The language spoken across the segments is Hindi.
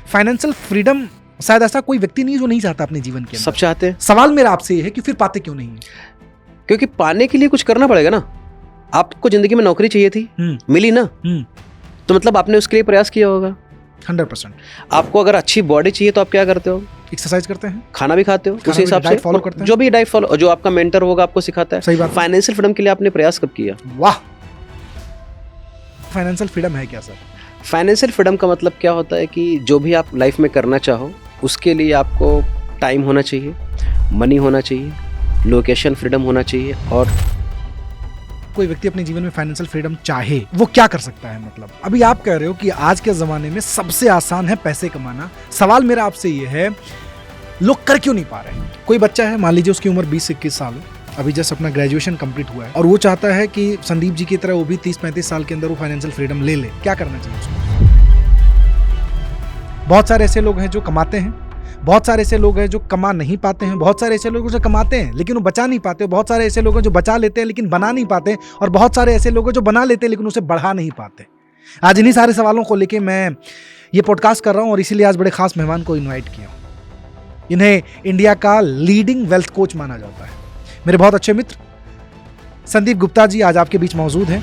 फाइनेंशियल फ्रीडम शायद ऐसा कोई व्यक्ति नहीं जो नहीं चाहता अपने जीवन के अंदर। सब चाहते हैं। सवाल मेरा आपसे ये है कि फिर पाते क्यों नहीं? क्योंकि पाने के लिए कुछ करना पड़ेगा ना। आपको जिंदगी में नौकरी चाहिए थी, मिली ना, तो मतलब आपने उसके लिए प्रयास किया होगा। 100%। आपको अगर अच्छी बॉडी चाहिए तो आप क्या करते हो? एक्सरसाइज करते हैं, खाना भी खाते हो, उसी हिसाब से फॉलो करते हैं, जो भी डाइट फॉलो, जो आपका मेंटर होगा आपको सिखाता है। सही बात। फाइनेंशियल फ्रीडम के लिए आपने प्रयास कब किया? वाह, फाइनेंशियल फ्रीडम है क्या सर? फाइनेंशियल फ्रीडम का मतलब क्या होता है कि जो भी आप लाइफ में करना चाहो उसके लिए आपको टाइम होना चाहिए, मनी होना चाहिए, लोकेशन फ्रीडम होना चाहिए। और कोई व्यक्ति अपने जीवन में फाइनेंशियल फ्रीडम चाहे वो क्या कर सकता है? मतलब अभी आप कह रहे हो कि आज के जमाने में सबसे आसान है पैसे कमाना। सवाल मेरा आपसे ये है, लोग कर क्यों नहीं पा रहे हैं? कोई बच्चा है, मान लीजिए उसकी उम्र 20-21 साल है, अभी जस्ट अपना ग्रेजुएशन कंप्लीट हुआ है और वो चाहता है कि संदीप जी की तरह वो भी 30-35 साल के अंदर वो फाइनेंशियल फ्रीडम ले ले। क्या करना चाहिए उसको? बहुत सारे ऐसे लोग हैं जो कमाते हैं, बहुत सारे ऐसे लोग हैं जो कमा नहीं पाते हैं, बहुत सारे ऐसे लोग जो कमाते हैं लेकिन वो बचा नहीं पाते, बहुत सारे ऐसे लोग हैं जो बचा लेते हैं लेकिन बना नहीं पाते, और बहुत सारे ऐसे लोग हैं जो बना लेते हैं लेकिन उसे बढ़ा नहीं पाते। आज इन्हीं सारे सवालों को लेके मैं ये पॉडकास्ट कर रहा हूँ और इसीलिए आज बड़े खास मेहमान को इन्वाइट किया हूँ। इन्हें इंडिया का लीडिंग वेल्थ कोच माना जाता है। मेरे बहुत अच्छे मित्र संदीप गुप्ता जी आज आपके बीच मौजूद हैं।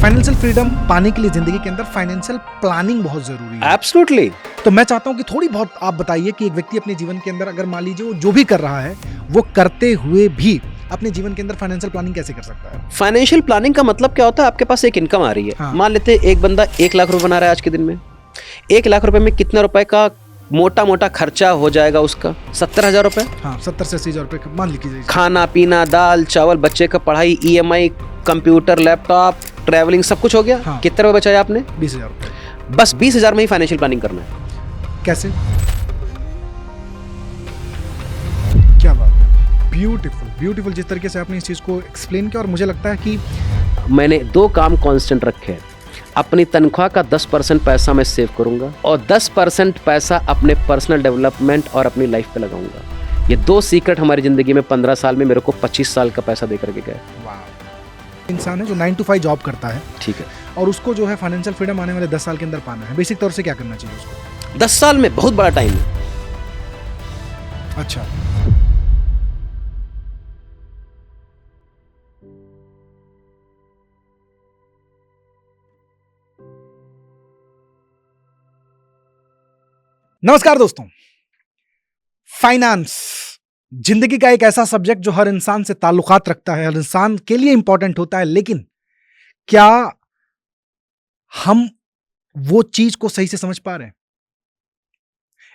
फाइनेंशियल फ्रीडम पाने के लिए जिंदगी के अंदर फाइनेंशियल प्लानिंग बहुत जरूरी है। एब्सोल्युटली। तो मैं चाहता हूं कि थोड़ी बहुत आप बताइए कि एक व्यक्ति अपने जीवन के अंदर अगर मान लीजिए वो जो भी कर रहा है वो करते हुए भी अपने जीवन के अंदर फाइनेंशियल प्लानिंग कैसे कर सकता है? फाइनेंशियल प्लानिंग का मतलब क्या होता है? आपके पास एक इनकम आ रही है। हाँ। मान लेते हैं एक बंदा 1 लाख रुपए बना रहा है आज के दिन में। 1 लाख रुपए में कितने रुपए का मोटा मोटा खर्चा हो जाएगा उसका? 70,000 रुपए। हाँ, 70 से 80,000 रुपए मान लीजिए। खाना पीना, दाल चावल, बच्चे का पढ़ाई, EMI, कंप्यूटर, लैपटॉप, ट्रैवलिंग, सब कुछ हो गया। हाँ। कितने रुपए बचाए आपने? 20,000 रुपए। बस 20,000 में ही फाइनेंशियल प्लानिंग करना है। कैसे? क्या बात है, ब्यूटीफुल ब्यूटीफुल जिस तरीके से आपने इस चीज को एक्सप्लेन किया। और मुझे लगता है कि मैंने 2 काम कांस्टेंट रखे हैं। अपनी तनख्वाह का 10% पैसा मैं सेव करूंगा और 10% पैसा अपने पर्सनल डेवलपमेंट और अपनी लाइफ पे लगाऊंगा। ये 2 सीक्रेट हमारी जिंदगी में 15 साल में मेरे को 25 साल का पैसा दे करके गए। इंसान है जो 9 to 5 जॉब करता है, ठीक है, और उसको जो है फाइनेंशियल फ्रीडम आने वाले 10 साल के अंदर पाना है, बेसिक तौर से क्या करना चाहिए उसको? 10 साल में बहुत बड़ा टाइम है। अच्छा, नमस्कार दोस्तों। फाइनेंस जिंदगी का एक ऐसा सब्जेक्ट जो हर इंसान से ताल्लुकात रखता है, हर इंसान के लिए इंपॉर्टेंट होता है, लेकिन क्या हम वो चीज को सही से समझ पा रहे हैं?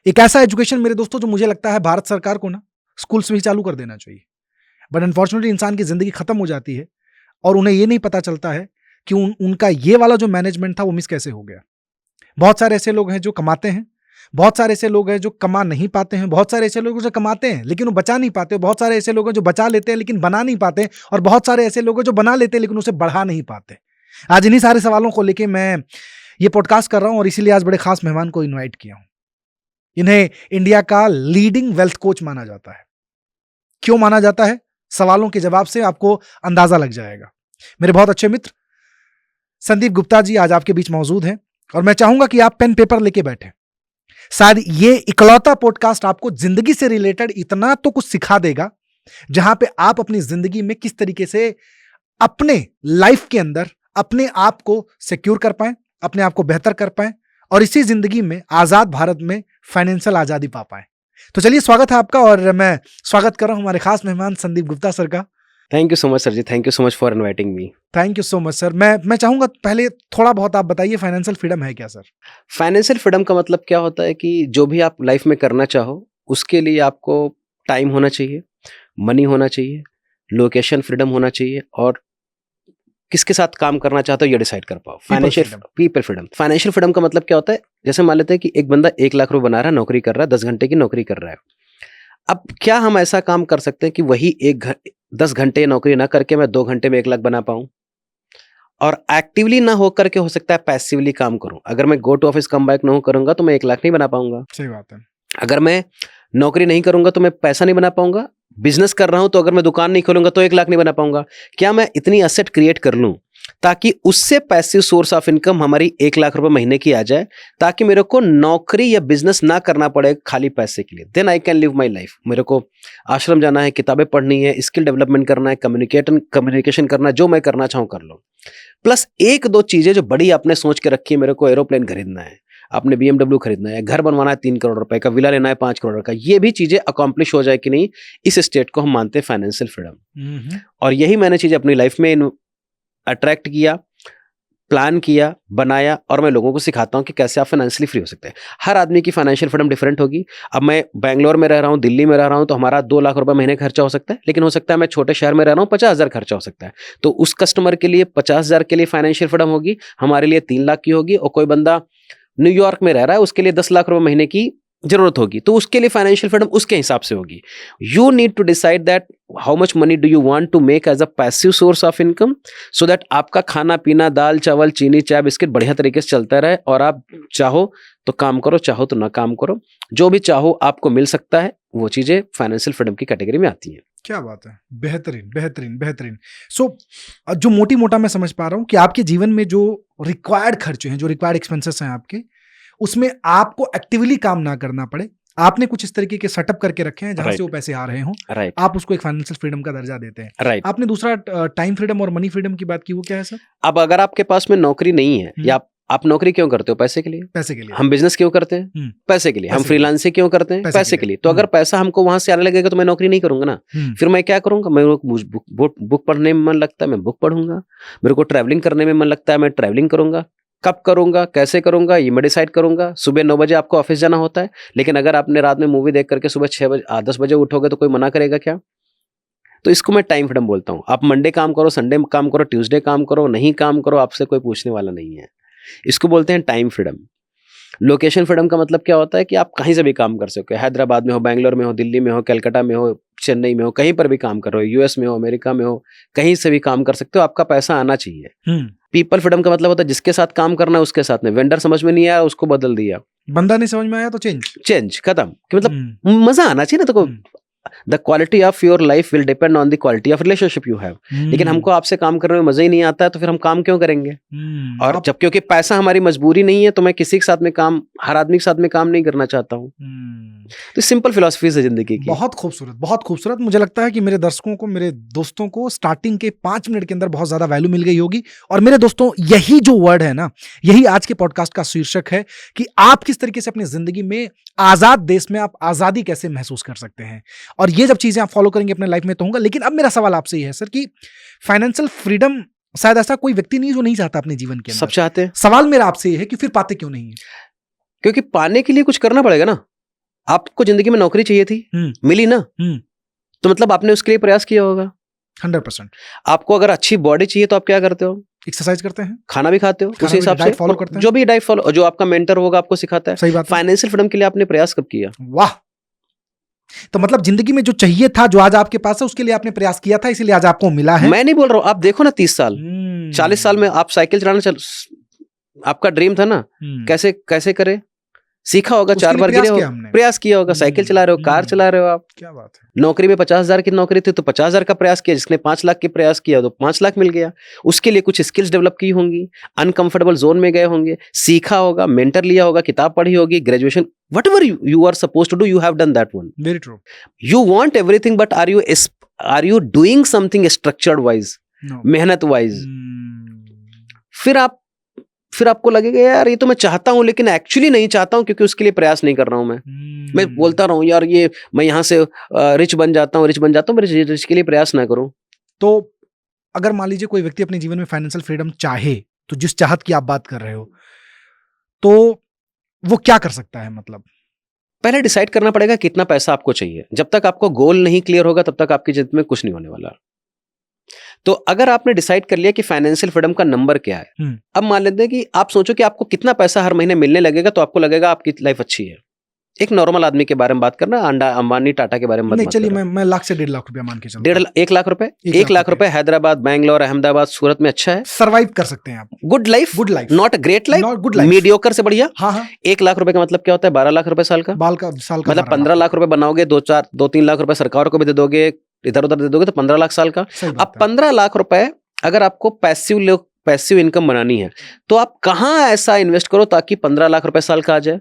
एक ऐसा एजुकेशन मेरे दोस्तों जो मुझे लगता है भारत सरकार को ना स्कूल्स में ही चालू कर देना चाहिए, बट अनफॉर्चुनेटली इंसान की जिंदगी खत्म हो जाती है और उन्हें ये नहीं पता चलता है कि उनका ये वाला जो मैनेजमेंट था वो मिस कैसे हो गया। बहुत सारे ऐसे लोग हैं जो कमाते हैं, बहुत सारे ऐसे लोग हैं जो कमा नहीं पाते हैं, बहुत सारे ऐसे लोग जो कमाते हैं लेकिन वो बचा नहीं पाते, बहुत सारे ऐसे लोग हैं जो बचा लेते हैं लेकिन बना नहीं पाते, और बहुत सारे ऐसे लोग हैं जो बना लेते हैं लेकिन उसे बढ़ा नहीं पाते। आज इन्हीं सारे सवालों को लेके मैं ये पॉडकास्ट कर रहा हूं और इसीलिए आज बड़े खास मेहमान को इन्वाइट किया हूं। इन्हें इंडिया का लीडिंग वेल्थ कोच माना जाता है। क्यों माना जाता है? सवालों के जवाब से आपको अंदाजा लग जाएगा। मेरे बहुत अच्छे मित्र संदीप गुप्ता जी आज आपके बीच मौजूद हैं और मैं चाहूंगा कि आप पेन पेपर लेके बैठे। शायद ये इकलौता पॉडकास्ट आपको जिंदगी से रिलेटेड इतना तो कुछ सिखा देगा जहां पे आप अपनी जिंदगी में किस तरीके से अपने लाइफ के अंदर अपने आप को सिक्योर कर पाएं, अपने आप को बेहतर कर पाएं और इसी जिंदगी में आजाद भारत में फाइनेंशियल आजादी पा पाएं। तो चलिए, स्वागत है आपका और मैं स्वागत कर रहा हूं हमारे खास मेहमान संदीप गुप्ता सर का। Thank you so much sir ji, thank you so much for inviting me. Thank you so much sir. मैं चाहूंगा पहले थोड़ा बहुत आप बताइए फाइनेंशियल फ्रीडम है क्या सर? फाइनेंशियल फ्रीडम का मतलब क्या होता है कि जो भी आप लाइफ में करना चाहो उसके लिए आपको टाइम होना चाहिए, मनी होना चाहिए, लोकेशन फ्रीडम होना चाहिए और किसके साथ काम करना चाहते हो ये डिसाइड कर पाओ। Financial people freedom. Financial freedom का मतलब क्या होता है? जैसे मान लेते हैं कि एक बंदा 1 लाख रुपए बना रहा है, नौकरी कर रहा है, 10 घंटे की नौकरी कर रहा है। अब क्या हम ऐसा काम कर सकते हैं कि वही 10 घंटे नौकरी ना करके मैं 2 घंटे में 1 लाख बना पाऊं? और एक्टिवली ना हो करके हो सकता है पैसिवली काम करूं। अगर मैं go to office come back नहीं करूंगा तो मैं 1 लाख नहीं बना पाऊंगा। सही बात है। अगर मैं नौकरी नहीं करूंगा तो मैं पैसा नहीं बना पाऊंगा, बिजनेस कर रहा हूं तो अगर मैं दुकान नहीं खोलूंगा तो 1 लाख नहीं बना पाऊंगा। क्या मैं इतनी एसेट क्रिएट कर लूं ताकि उससे पैसिव सोर्स ऑफ इनकम हमारी 1 लाख रुपए महीने की आ जाए, ताकि मेरे को नौकरी या बिजनेस ना करना पड़े खाली पैसे के लिए। Then I can live my life. मेरे को आश्रम जाना है, किताबें पढ़नी है, स्किल डेवलपमेंट करना है, कम्युनिकेशन करना है, जो मैं करना चाहूँ कर लो। प्लस 1-2 चीजें जो बड़ी आपने सोच के रखी है, मेरे को एरोप्लेन खरीदना है, आपने BMW खरीदना है, घर बनवाना है 3 करोड़ रुपए का, विला लेना है 5 करोड़ का, ये भी चीजें अकॉम्प्लिश हो जाए कि नहीं, इस स्टेट को हम मानते हैं फाइनेंशियल फ्रीडम। और यही मैंने चीजें अपनी लाइफ में अट्रैक्ट किया, प्लान किया, बनाया, और मैं लोगों को सिखाता हूं कि कैसे आप फाइनेंशियली फ्री हो सकते हैं। हर आदमी की फाइनेंशियल फ्रीडम डिफरेंट होगी। अब मैं बैंगलोर में रह रहा हूं, दिल्ली में रह रहा हूं, तो हमारा 2 लाख रुपए महीने खर्चा हो सकता है, लेकिन हो सकता है मैं छोटे शहर में रह रहा हूं, 50,000 खर्चा हो सकता है। तो उस कस्टमर के लिए 50,000 के लिए फाइनेंशियल फ्रीडम होगी, हमारे लिए 3 लाख की होगी। और कोई बंदा न्यूयॉर्क में रह रहा है, उसके लिए 10 लाख रुपए महीने की जरूरत होगी, तो उसके लिए फाइनेंशियल फ्रीडम उसके हिसाब से होगी। You need to decide that how much money do you want to make as a passive source of income, so that आपका खाना पीना, दाल चावल चीनी चाय बिस्किट बढ़िया तरीके से चलता रहे, और आप चाहो तो काम करो, चाहो तो ना काम करो, जो भी चाहो आपको मिल सकता है। वो चीजें फाइनेंशियल फ्रीडम की कैटेगरी में आती हैं। क्या बात है, बेहतरीन बेहतरीन बेहतरीन। सो जो मोटी मोटा मैं समझ पा रहा हूँ कि आपके जीवन में जो रिक्वायर्ड खर्चे हैं, जो रिक्वायर्ड एक्सपेंसेस हैं आपके, उसमें आपको एक्टिवली काम ना करना पड़े, आपने कुछ इस तरीके के सेटअप करके रखे हैं जहां से वो पैसे आ रहे हों, आप उसको एक फाइनेंशियल फ्रीडम का दर्जा देते हैं। आपने दूसरा टाइम फ्रीडम और मनी फ्रीडम की बात की, वो क्या है सर? अब अगर आपके पास में नौकरी नहीं है, या आप नौकरी क्यों करते हो? पैसे के लिए। पैसे के लिए। हम बिजनेस क्यों करते हैं? पैसे के लिए। हम फ्रीलांसिंग क्यों करते हैं? पैसे के लिए। तो अगर पैसा हमको वहां से आने लगेगा तो मैं नौकरी नहीं करूंगा ना। फिर मैं क्या करूंगा? मेरे को बुक पढ़ने में मन लगता है, मैं बुक पढ़ूंगा। मेरे को ट्रैवलिंग करने में मन लगता है, मैं ट्रैवलिंग करूंगा। कब करूंगा, कैसे करूंगा, ये मैं डिसाइड करूंगा। सुबह 9 बजे आपको ऑफिस जाना होता है, लेकिन अगर आपने रात में मूवी देख करके सुबह 10 बजे उठोगे तो कोई मना करेगा क्या? तो इसको मैं टाइम फ्रीडम बोलता हूँ। आप मंडे काम करो, संडे काम करो, ट्यूसडे काम करो, नहीं काम करो, आपसे कोई पूछने वाला नहीं है। इसको बोलते हैं टाइम फ्रीडम। लोकेशन फ्रीडम का मतलब क्या होता है कि आप कहीं से भी काम कर सकते हो। हैदराबाद में हो, बैंगलोर में हो, दिल्ली में हो, कलकत्ता में हो, चेन्नई में हो, कहीं पर भी काम कर रहे हो, यूएस में हो, अमेरिका में हो, कहीं से भी काम कर सकते हो। आपका पैसा आना चाहिए। पीपल फ्रीडम का मतलब होता है जिसके साथ काम करना है उसके साथ में। वेंडर समझ में नहीं आया, उसको बदल दिया। बंदा नहीं समझ में आया तो चेंज खत्म। कि मतलब मजा आना चाहिए ना। तो the quality of your life will depend on the quality of relationship you have. लेकिन हमको आपसे काम करने में मजा ही नहीं आता है, तो फिर हम काम क्यों करेंगे? और जब क्योंकि पैसा हमारी मजबूरी नहीं है, तो मैं किसी के साथ में काम, हर आदमी के साथ में काम नहीं करना चाहता हूँ। तो सिंपल फिलॉसफी है जिंदगी की। बहुत खूबसूरत, बहुत खूबसूरत। मुझे लगता है कि मेरे दर्शकों को, मेरे दोस्तों को स्टार्टिंग के 5 मिनट के अंदर बहुत ज्यादा वैल्यू मिल गई होगी। और मेरे दोस्तों, यही जो वर्ड है ना, यही आज के पॉडकास्ट का शीर्षक है कि आप किस तरीके से अपनी जिंदगी में, आजाद देश में आप आजादी कैसे महसूस कर सकते हैं। और ये जब चीजें आप फॉलो करेंगे अपने लाइफ में तो होगा। लेकिन अब मेरा सवाल आपसे ये है सर कि फाइनेंशियल फ्रीडम शायद ऐसा कोई व्यक्ति नहीं जो नहीं चाहता अपने जीवन के अंदर। सब चाहते हैं। सवाल मेरा आपसे ये है कि फिर पाते क्यों नहीं है? क्योंकि पाने के लिए कुछ करना पड़ेगा ना। आपको जिंदगी में नौकरी चाहिए थी, मिली ना, तो मतलब आपने उसके लिए प्रयास किया होगा। 100%। आपको अगर अच्छी बॉडी चाहिए तो आप क्या करते हो? एक्सरसाइज करते हैं, खाना भी खाते हो, उसी हिसाब से फॉलो करते हैं। जो भी डाइट फॉलो, जो आपका मेंटर होगा आपको सिखाता है। सही बात है। फाइनेंशियल फ्रीडम के लिए आपने प्रयास कब किया? वाह। तो मतलब जिंदगी में जो चाहिए था, जो आज आपके पास है, उसके लिए आपने प्रयास किया था, इसीलिए आज आपको मिला है। मैं नहीं बोल रहा हूं, आप देखो ना 30 साल 40 साल में आप साइकिल चलाना आपका ड्रीम था ना, कैसे कैसे करे? सीखा होगा, 4 बार गिरे हो, प्रयास किया होगा, साइकिल चला रहे हो, कार चला रहे हो आप। क्या बात है। नौकरी में 50,000 की नौकरी थी तो 50,000 का प्रयास किया। जिसने 5 लाख की प्रयास किया तो 5 लाख मिल गया। उसके लिए कुछ स्किल्स डेवलप की होंगी, अनकंफर्टेबल जोन में गए होंगे, सीखा होगा, मेंटर लिया होगा, किताब पढ़ी होगी, graduation, whatever you are supposed to do, you have done that one. Very true. You want everything, but are you doing something structured wise? No. मेहनत वाइज। फिर आपको लगेगा यार ये तो मैं चाहता हूं, लेकिन एक्चुअली नहीं चाहता हूं, क्योंकि उसके लिए प्रयास नहीं कर रहा हूं। मैं बोलता रहा हूं यार ये मैं यहां से रिच बन जाता हूं, मैं रिच के लिए प्रयास ना करूं। तो अगर मान लीजिए कोई व्यक्ति अपने जीवन में फाइनेंशियल फ्रीडम चाहे, तो जिस चाहत की आप बात कर रहे हो, तो वो क्या कर सकता है? मतलब पहले डिसाइड करना पड़ेगा कितना पैसा आपको चाहिए। जब तक आपको गोल नहीं क्लियर होगा तब तक आपकी जिंदगी में कुछ नहीं होने वाला। तो अगर आपने डिसाइड कर लिया कि फाइनेंशियल फ्रीडम का नंबर क्या है, अब मान लेते हैं कि आप सोचो कि आपको कितना पैसा हर महीने मिलने लगेगा तो आपको लगेगा आपकी लाइफ अच्छी है। एक नॉर्मल आदमी के बारे में बात करना, अंबानी टाटा के बारे में नहीं, मत चलिए करो। मैं लाख से 1.5 लाख रुपया मान के चलता हूं। 1 लाख रुपए, 1 1 लाख रुपए रुपए हैदराबाद, बैंगलोर, अहमदाबाद, सूरत में अच्छा है, सर्वाइव कर सकते हैं आप। Good life, good life, not great life, not good life, mediocre से बढ़िया। हाँ हाँ। 1 लाख रुपए का मतलब क्या होता है? 12 लाख रुपए साल का, साल का मतलब 15 लाख रुपए बनाओगे, 2-3 लाख रुपए सरकार को भी दे दोगे, इधर उधर दे दोगे, तो 15 लाख साल का। सही अब बात है। 15 लाख रुपए अगर आपको पैसिव इनकम बनानी है, तो आप कहाँ ऐसा इन्वेस्ट करो ताकि 15 लाख रुपए साल का आ जाए।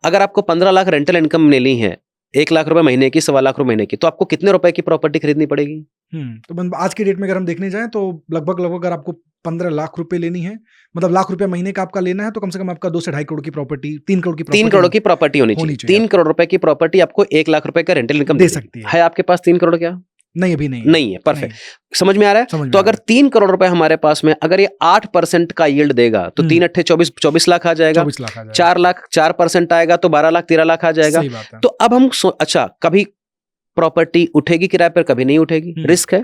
अगर आपको 15 लाख रेंटल इनकम लेनी है, 1 लाख रुपए महीने की, 1.25 लाख रुपए महीने की, तो आपको कितने रुपए की प्रॉपर्टी खरीदनी पड़ेगी? तो आज की डेट में अगर हम देखने जाएं तो लगभग अगर आपको 15 लाख रुपए लेनी है, मतलब लाख रुपए महीने का आपका लेना है, तो कम से कम आपका 2 से 2.5 करोड़ की प्रॉपर्टी, 3 करोड़ की 3 करोड़ की प्रॉपर्टी होनी चाहिए। 3 करोड़ रुपए की प्रॉपर्टी आपको 1 लाख रुपए का रेंटल इनकम दे सकती है। आपके पास 3 करोड़ क्या? नहीं, अभी नहीं है। परफेक्ट, समझ में आ रहा है? तो अगर 3 करोड़ रुपए हमारे पास में, अगर ये 8% का यील्ड देगा तो 3 अट्ठे 24 लाख आ जाएगा। 4 लाख 4% आएगा तो 12 लाख 13 लाख आ जाएगा। तो अब हम अच्छा, कभी प्रॉपर्टी उठेगी किराए पर, कभी नहीं उठेगी, रिस्क है।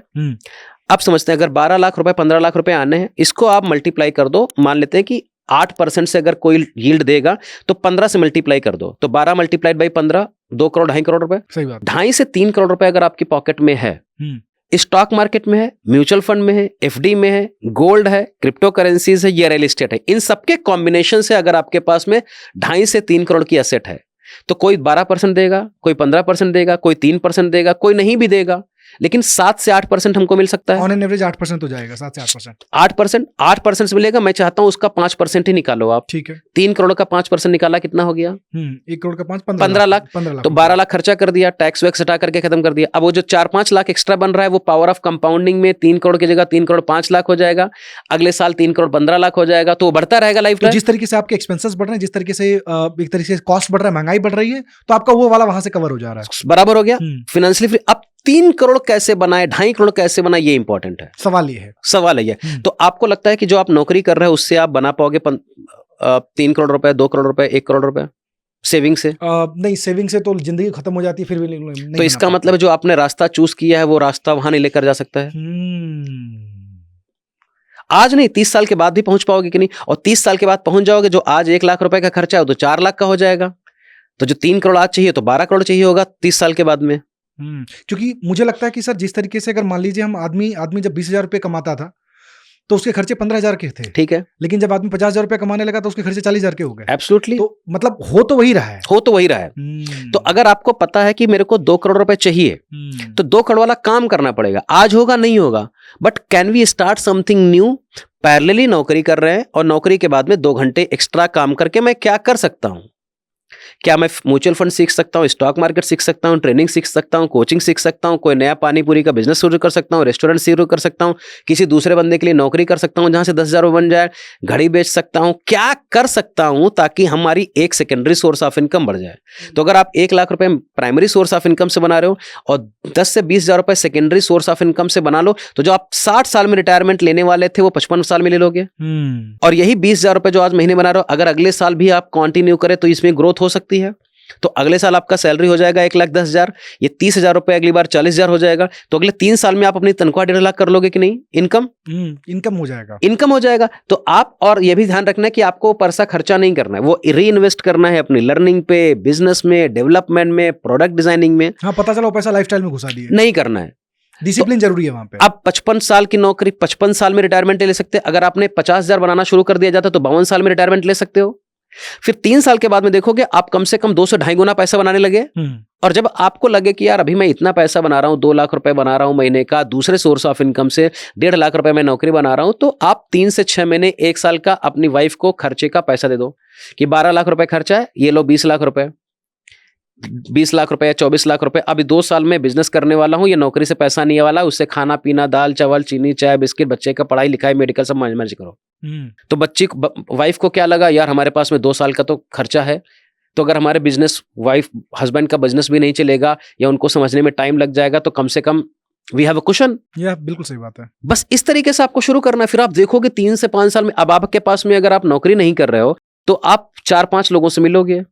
अब समझते हैं, अगर 12 लाख रुपए 15 लाख रुपए आने हैं, इसको आप मल्टीप्लाई कर दो। मान लेते हैं कि 8% से अगर कोई यील्ड देगा तो 15 से मल्टीप्लाई कर दो, तो 12 मल्टीप्लाइड बाई 15, 2 करोड़ 2.5 करोड़ रुपए। सही बात। 2.5 से 3 करोड़ रुपए अगर आपकी पॉकेट में है, स्टॉक मार्केट में है, म्यूचुअल फंड में है, एफडी में है, गोल्ड है, क्रिप्टो करेंसीज है, या रियल एस्टेट है, इन सबके कॉम्बिनेशन से अगर आपके पास में 2.5 से 3 करोड़ की एसेट है, तो कोई 12% देगा, कोई 15% देगा, कोई 3% देगा, कोई नहीं भी देगा, लेकिन 7 से 8% हमको मिल सकता है। ऑन एन एवरेज 8% हो जाएगा, 7 से 8%। 8% से मिलेगा। मैं चाहता हूं उसका 5% ही निकालो आप। ठीक है। 3 करोड़ का 5% निकाला, कितना हो गया? 1 करोड़ का 15 लाख। तो 12 लाख खर्चा कर दिया, टैक्स वैक्स हटा करके खत्म कर दिया। अब वो जो 4-5 लाख एक्स्ट्रा बन रहा है, वो पावर ऑफ कंपाउंडिंग में 3 करोड़ की जगह 3 करोड़ 5 लाख हो जाएगा, अगले साल 3 करोड़ 15 लाख हो जाएगा, तो वो बढ़ता रहेगा लाइफ टाइम। जिस तरीके से आपके एक्सपेंसेस बढ़ रहे हैं, जिस तरीके से एक तरीके से कॉस्ट बढ़ रहा है, महंगाई बढ़ रही है, तो आपका वो वाला वहां से कवर हो जा रहा है। बराबर हो गया फाइनेंशियली फ्री। अब 3 करोड़ कैसे बनाए, 2.5 करोड़ कैसे बनाए, ये इंपॉर्टेंट है। सवाल है ये। तो आपको लगता है कि जो आप नौकरी कर रहे हो उससे आप बना पाओगे 3 करोड़ रुपए, 2 करोड़ रुपए, 1 करोड़ रुपए सेविंग से? नहीं, सेविंग से तो जिंदगी खत्म हो जाती है, फिर भी नहीं। तो इसका मतलब जो आपने रास्ता चूज किया है, वो रास्ता वहां नहीं लेकर जा सकता है। आज नहीं, 30 साल के बाद भी पहुंच पाओगे कि नहीं? और 30 साल के बाद पहुंच जाओगे, जो आज 1 लाख रुपए का खर्चा है तो 4 लाख का हो जाएगा। तो जो 3 करोड़ आज चाहिए तो 12 करोड़ चाहिए होगा 30 साल के बाद में। क्योंकि मुझे लगता है कि सर, जिस तरीके से अगर मान लीजिए हम आदमी जब 20,000 रुपए कमाता था तो उसके खर्चे 15,000 के थे। ठीक है। लेकिन जब आदमी 50,000 रुपए कमाने लगा तो उसके खर्चे 40,000 के हो गए। एब्सोल्युटली। तो मतलब हो तो वही रहा है। तो अगर आपको पता है कि मेरे को 2 करोड़ रुपए चाहिए, तो 2 करोड़ वाला काम करना पड़ेगा। आज होगा नहीं होगा, but can we start something new? Parallelly नौकरी कर रहे हैं और नौकरी के बाद में 2 घंटे एक्स्ट्रा काम करके मैं क्या कर सकता हूं? क्या मैं म्यूचुअल फंड सीख सकता हूं, स्टॉक मार्केट सीख सकता हूं, ट्रेनिंग सीख सकता हूं, कोचिंग सीख सकता हूं, कोई नया पानी पूरी का बिजनेस शुरू कर सकता हूं, रेस्टोरेंट शुरू कर सकता हूं, किसी दूसरे बंदे के लिए नौकरी कर सकता हूं जहां से 10,000 बन जाए, घड़ी बेच सकता हूं, क्या कर सकता हूं ताकि हमारी एक सेकेंडरी सोर्स ऑफ इनकम बढ़ जाए। तो अगर आप 1 लाख रुपए प्राइमरी सोर्स ऑफ इनकम से बना रहे हो और 10 से 20,000 रुपए सेकेंडरी सोर्स ऑफ इनकम से बना लो, तो जो आप 60 साल में रिटायरमेंट लेने वाले थे वो 55 साल में ले लोगे। और यही 20,000 रुपए जो आज महीने बना रहे हो, अगर अगले साल भी आप कंटिन्यू करें तो इसमें ग्रोथ हो सकती है। तो अगले साल आपका सैलरी हो जाएगा 1,10,000, ये 30,000 रुपए अगली बार 40,000 हो जाएगा, तो अगले 3 साल में आप अपनी तनख्वाह 1.5 लाख कर लोगे कि नहीं? इनकम हो जाएगा। तो आप, और ये भी ध्यान रखना है कि आपको पैसा खर्चा नहीं करना है, वो री इन्वेस्ट करना है अपनी लर्निंग पे, बिजनेस में, डेवलपमेंट में, प्रोडक्ट डिजाइनिंग में। हाँ, पता चला वो पैसा लाइफस्टाइल में घुसा दिए, नहीं करना है। डिसिप्लिन जरूरी है वहां पे। आप 55 साल की नौकरी 55 साल में रिटायरमेंट ले सकते हैं। अगर आपने 50,000 बनाना शुरू कर दिया जाता तो 52 साल में रिटायरमेंट ले सकते हो। फिर 3 साल के बाद में देखोगे आप कम से कम 2 से 2.5 गुना पैसा बनाने लगे। और जब आपको लगे कि यार अभी मैं इतना पैसा बना रहा हूं, 2 लाख रुपए बना रहा हूं महीने का दूसरे सोर्स ऑफ इनकम से, 1.5 लाख रुपए मैं नौकरी बना रहा हूं, तो आप 3 से 6 महीने 1 साल का अपनी वाइफ को खर्चे का पैसा दे दो कि 12 लाख रुपए खर्चा है, ये लो 20 लाख रुपए, 20 लाख रुपए या 24 लाख रुपए। अभी 2 साल में बिजनेस करने वाला हूं, ये नौकरी से पैसा नहीं वाला, उससे खाना पीना, दाल चावल, चीनी, चाय, बिस्किट, बच्चे का पढ़ाई लिखाई, मेडिकल सब मैनेज करो। तो बच्ची वाइफ को क्या लगा, यार हमारे पास में 2 साल का तो खर्चा है, तो अगर हमारे बिजनेस वाइफ हस्बैंड का बिजनेस भी नहीं चलेगा या उनको समझने में टाइम लग जाएगा, तो कम से कम वी हैव अ कुशन। यह बिल्कुल सही बात है। बस इस तरीके से आपको शुरू करना है। फिर आप देखोगे 3 से 5 साल में, अब आपके पास में अगर आप नौकरी नहीं कर रहे हो तो आप 4-5 लोगों से मिलोगे,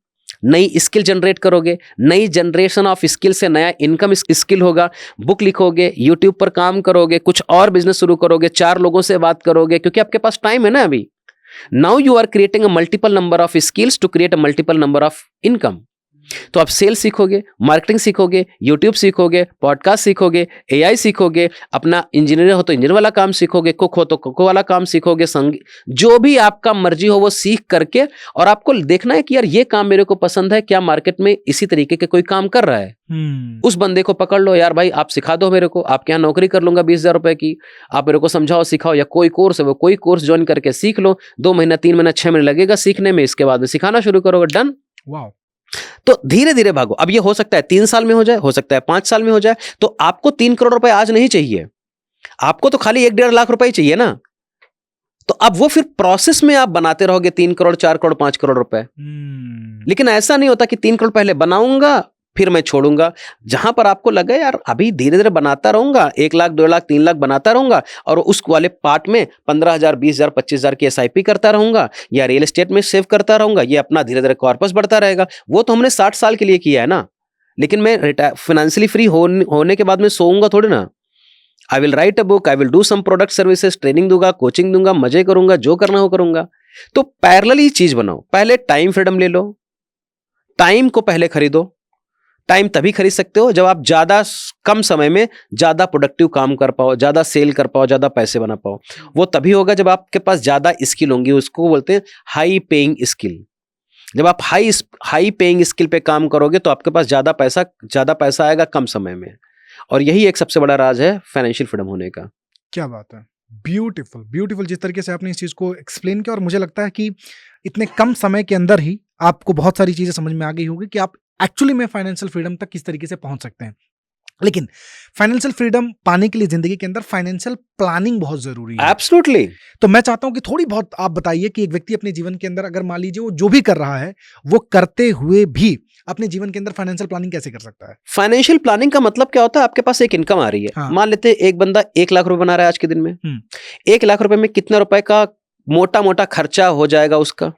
नई स्किल जनरेट करोगे, नई जनरेशन ऑफ स्किल से नया इनकम स्किल होगा, बुक लिखोगे, यूट्यूब पर काम करोगे, कुछ और बिजनेस शुरू करोगे, 4 लोगों से बात करोगे, क्योंकि आपके पास टाइम है ना अभी। Now you are creating a multiple number of skills to create a multiple number of income. तो आप सेल्स सीखोगे, मार्केटिंग सीखोगे, यूट्यूब सीखोगे, पॉडकास्ट सीखोगे, एआई सीखोगे, अपना इंजीनियर हो तो इंजीनियर वाला काम सीखोगे, कुक हो तो कुक वाला काम सीखोगे, जो भी आपका मर्जी हो वो सीख करके, और आपको देखना है कि यार ये काम मेरे को पसंद है, क्या मार्केट में इसी तरीके के कोई काम कर रहा है, उस बंदे को पकड़ लो, यार भाई आप सिखा दो मेरे को, आपके यहाँ नौकरी कर लूंगा 20,000 रुपए की, आप मेरे को समझाओ सिखाओ, या कोई कोर्स है वो कोई कोर्स ज्वाइन करके सीख लो, 2 महीना 3 महीना 6 महीने लगेगा सीखने में, इसके बाद में सिखाना शुरू करोगे, डन। वाह। तो धीरे धीरे भागो। अब ये हो सकता है 3 साल में हो जाए, हो सकता है 5 साल में हो जाए। तो आपको 3 करोड़ रुपए आज नहीं चाहिए, आपको तो खाली 1-1.5 लाख रुपए ही चाहिए ना। तो अब वो फिर प्रोसेस में आप बनाते रहोगे 3 करोड़ 4 करोड़ 5 करोड़ रुपए। लेकिन ऐसा नहीं होता कि 3 करोड़ पहले बनाऊंगा फिर मैं छोड़ूंगा। जहां पर आपको लगे यार अभी धीरे धीरे बनाता रहूंगा, 1 लाख 2 लाख 3 लाख बनाता रहूंगा, और उस वाले पार्ट में 15,000 20,000 25,000 की SIP करता रहूंगा, या रियल एस्टेट में सेव करता रहूंगा, ये अपना धीरे धीरे कॉर्पस बढ़ता रहेगा। वो तो हमने 60 साल के लिए किया है ना। लेकिन मैं फाइनेंशियली फ्री होने के बाद में सोऊंगा थोड़ी ना। I will write a book, I will do some product services, training दूंगा, कोचिंग दूंगा, मजे करूंगा, जो करना हो करूंगा। तो पैरेलल चीज बनाओ। पहले टाइम फ्रीडम ले लो, टाइम को पहले खरीदो। टाइम तभी खरीद सकते हो जब आप ज्यादा कम समय में ज्यादा प्रोडक्टिव काम कर पाओ, ज्यादा सेल कर पाओ, ज्यादा पैसे बना पाओ। वो तभी होगा जब आपके पास ज्यादा स्किल होंगी, उसको बोलते हैं हाई पेइंग स्किल। जब आप हाई पेइंग स्किल पे काम करोगे तो आपके पास ज्यादा पैसा आएगा कम समय में। और यही एक सबसे बड़ा राज है फाइनेंशियल फ्रीडम होने का। क्या बात है, ब्यूटीफुल ब्यूटीफुल जिस तरीके से आपने इस चीज को एक्सप्लेन किया। और मुझे लगता है कि इतने कम समय के अंदर ही आपको बहुत सारी चीजें समझ में आ गई होगी कि आप एक्चुअली में फाइनेंशियल फ्रीडम तक किस तरीके से पहुंच सकते हैं। लेकिन फाइनेंशियल फ्रीडम पाने के लिए जिंदगी के अंदर फाइनेंशियल प्लानिंग बहुत जरूरी है। एब्सोल्युटली। तो मैं चाहता हूं कि थोड़ी बहुत आप बताइए कि एक व्यक्ति अपने जीवन के अंदर अगर मान लीजिए वो जो भी कर रहा है वो करते हुए भी अपने जीवन के अंदर फाइनेंशियल प्लानिंग कैसे कर सकता है। फाइनेंशियल प्लानिंग का मतलब क्या होता है, आपके पास एक इनकम आ रही है। मान लेते हैं एक बंदा 1 लाख रुपए बना रहा है आज के दिन में। 1 लाख रुपए में कितना रुपए का मोटा मोटा खर्चा हो जाएगा उसका?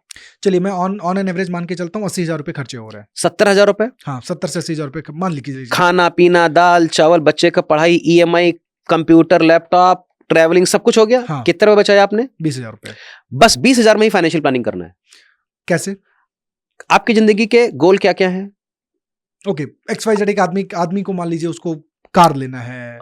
चलिए मैं ऑन एन एवरेज मान के चलता हूँ 80,000 रुपए खर्चे हो रहे हैं। 70,000 रुपए। हाँ 70 से 80,000 रुपए मान लीजिए। खाना पीना, दाल चावल, बच्चे का पढ़ाई, EMI, कंप्यूटर, लैपटॉप, ट्रैवलिंग, सब कुछ हो गया। हाँ। कितने रुपए बचाए आपने? 20,000 रुपए। बस 20,000 में ही फाइनेंशियल प्लानिंग करना है। कैसे? आपकी जिंदगी के गोल क्या क्या है? ओके, XYZ एक आदमी को मान लीजिए उसको कार लेना है।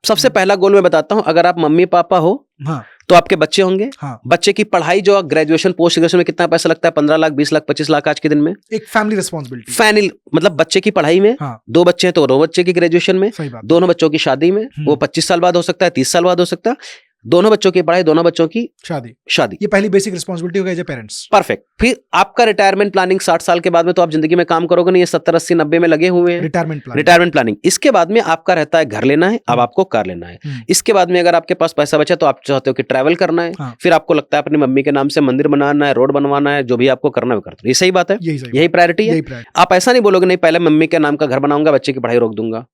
सबसे पहला गोल मैं बताता हूं। अगर आप मम्मी पापा हो, हाँ, तो आपके बच्चे होंगे। हाँ। बच्चे की पढ़ाई जो ग्रेजुएशन पोस्ट ग्रेजुएशन में कितना पैसा लगता है? 15 लाख 20 लाख 25 लाख आज के दिन में। एक फैमिली रिस्पॉन्सिबिलिटी, फैमिली मतलब बच्चे की पढ़ाई में। हाँ। 2 बच्चे हैं तो 2 बच्चे की ग्रेजुएशन में, दोनों बच्चों की शादी में, वो 25 साल बाद हो सकता है, 30 साल बाद हो सकता है। दोनों बच्चों की पढ़ाई, दोनों बच्चों की शादी। ये पहली बेसिक रिस्पॉन्सिबिलिटी हो गई पेरेंट्स। परफेक्ट। फिर आपका रिटायरमेंट प्लानिंग 60 साल के बाद में तो आप जिंदगी में काम करोगे नहीं, ये 70 80 90 में लगे हुए हैं रिटायरमेंट प्लानिंग। इसके बाद में आपका रहता है घर लेना है, अब आपको कार लेना है। इसके बाद में अगर आपके पास पैसा बचा तो आप चाहते हो कि ट्रैवल करना है। हाँ। फिर आपको लगता है अपनी मम्मी के नाम से मंदिर बनाना है, रोड बनवाना है, जो भी आपको करना है करते। ये सही बात है, यही प्रायोरिटी है। आप ऐसा नहीं बोलोगे नहीं पहले मम्मी के नाम का घर बनाऊंगा, बच्चे की पढ़ाई रोक दूंगा,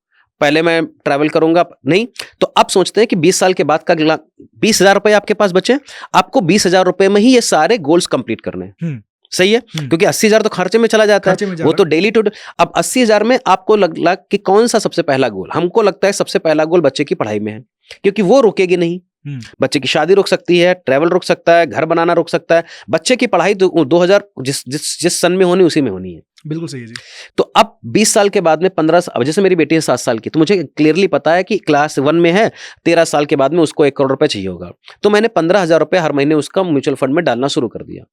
पहले मैं ट्रैवल करूंगा, नहीं। तो आप सोचते हैं कि 20 साल के बाद का 20,000 रुपए आपके पास बचे, आपको 20,000 रुपए में ही ये सारे गोल्स कंप्लीट करने हैं। सही है, क्योंकि 80,000 तो खर्चे में चला जाता है, वो तो डेली टू। अब 80,000 में आपको लगा कि कौन सा सबसे पहला गोल? हमको लगता है सबसे पहला गोल बच्चे की पढ़ाई में है, क्योंकि वो रुकेगी नहीं। बच्चे की शादी रुक सकती है, ट्रैवल रुक सकता है, घर बनाना रुक सकता है। बच्चे की पढ़ाई 2000 जिस सन में होनी उसी में होनी है। बिल्कुल सही है जी। तो अब 20 साल के बाद में 15, अब जैसे मेरी बेटी है 7 साल की, तो मुझे क्लियरली पता है कि क्लास 1 में है, 13 साल के बाद में उसको 1 करोड़ रुपए चाहिए होगा। तो मैंने 15,000 रुपए हर महीने उसका म्यूचुअल फंड में डालना शुरू कर दिया।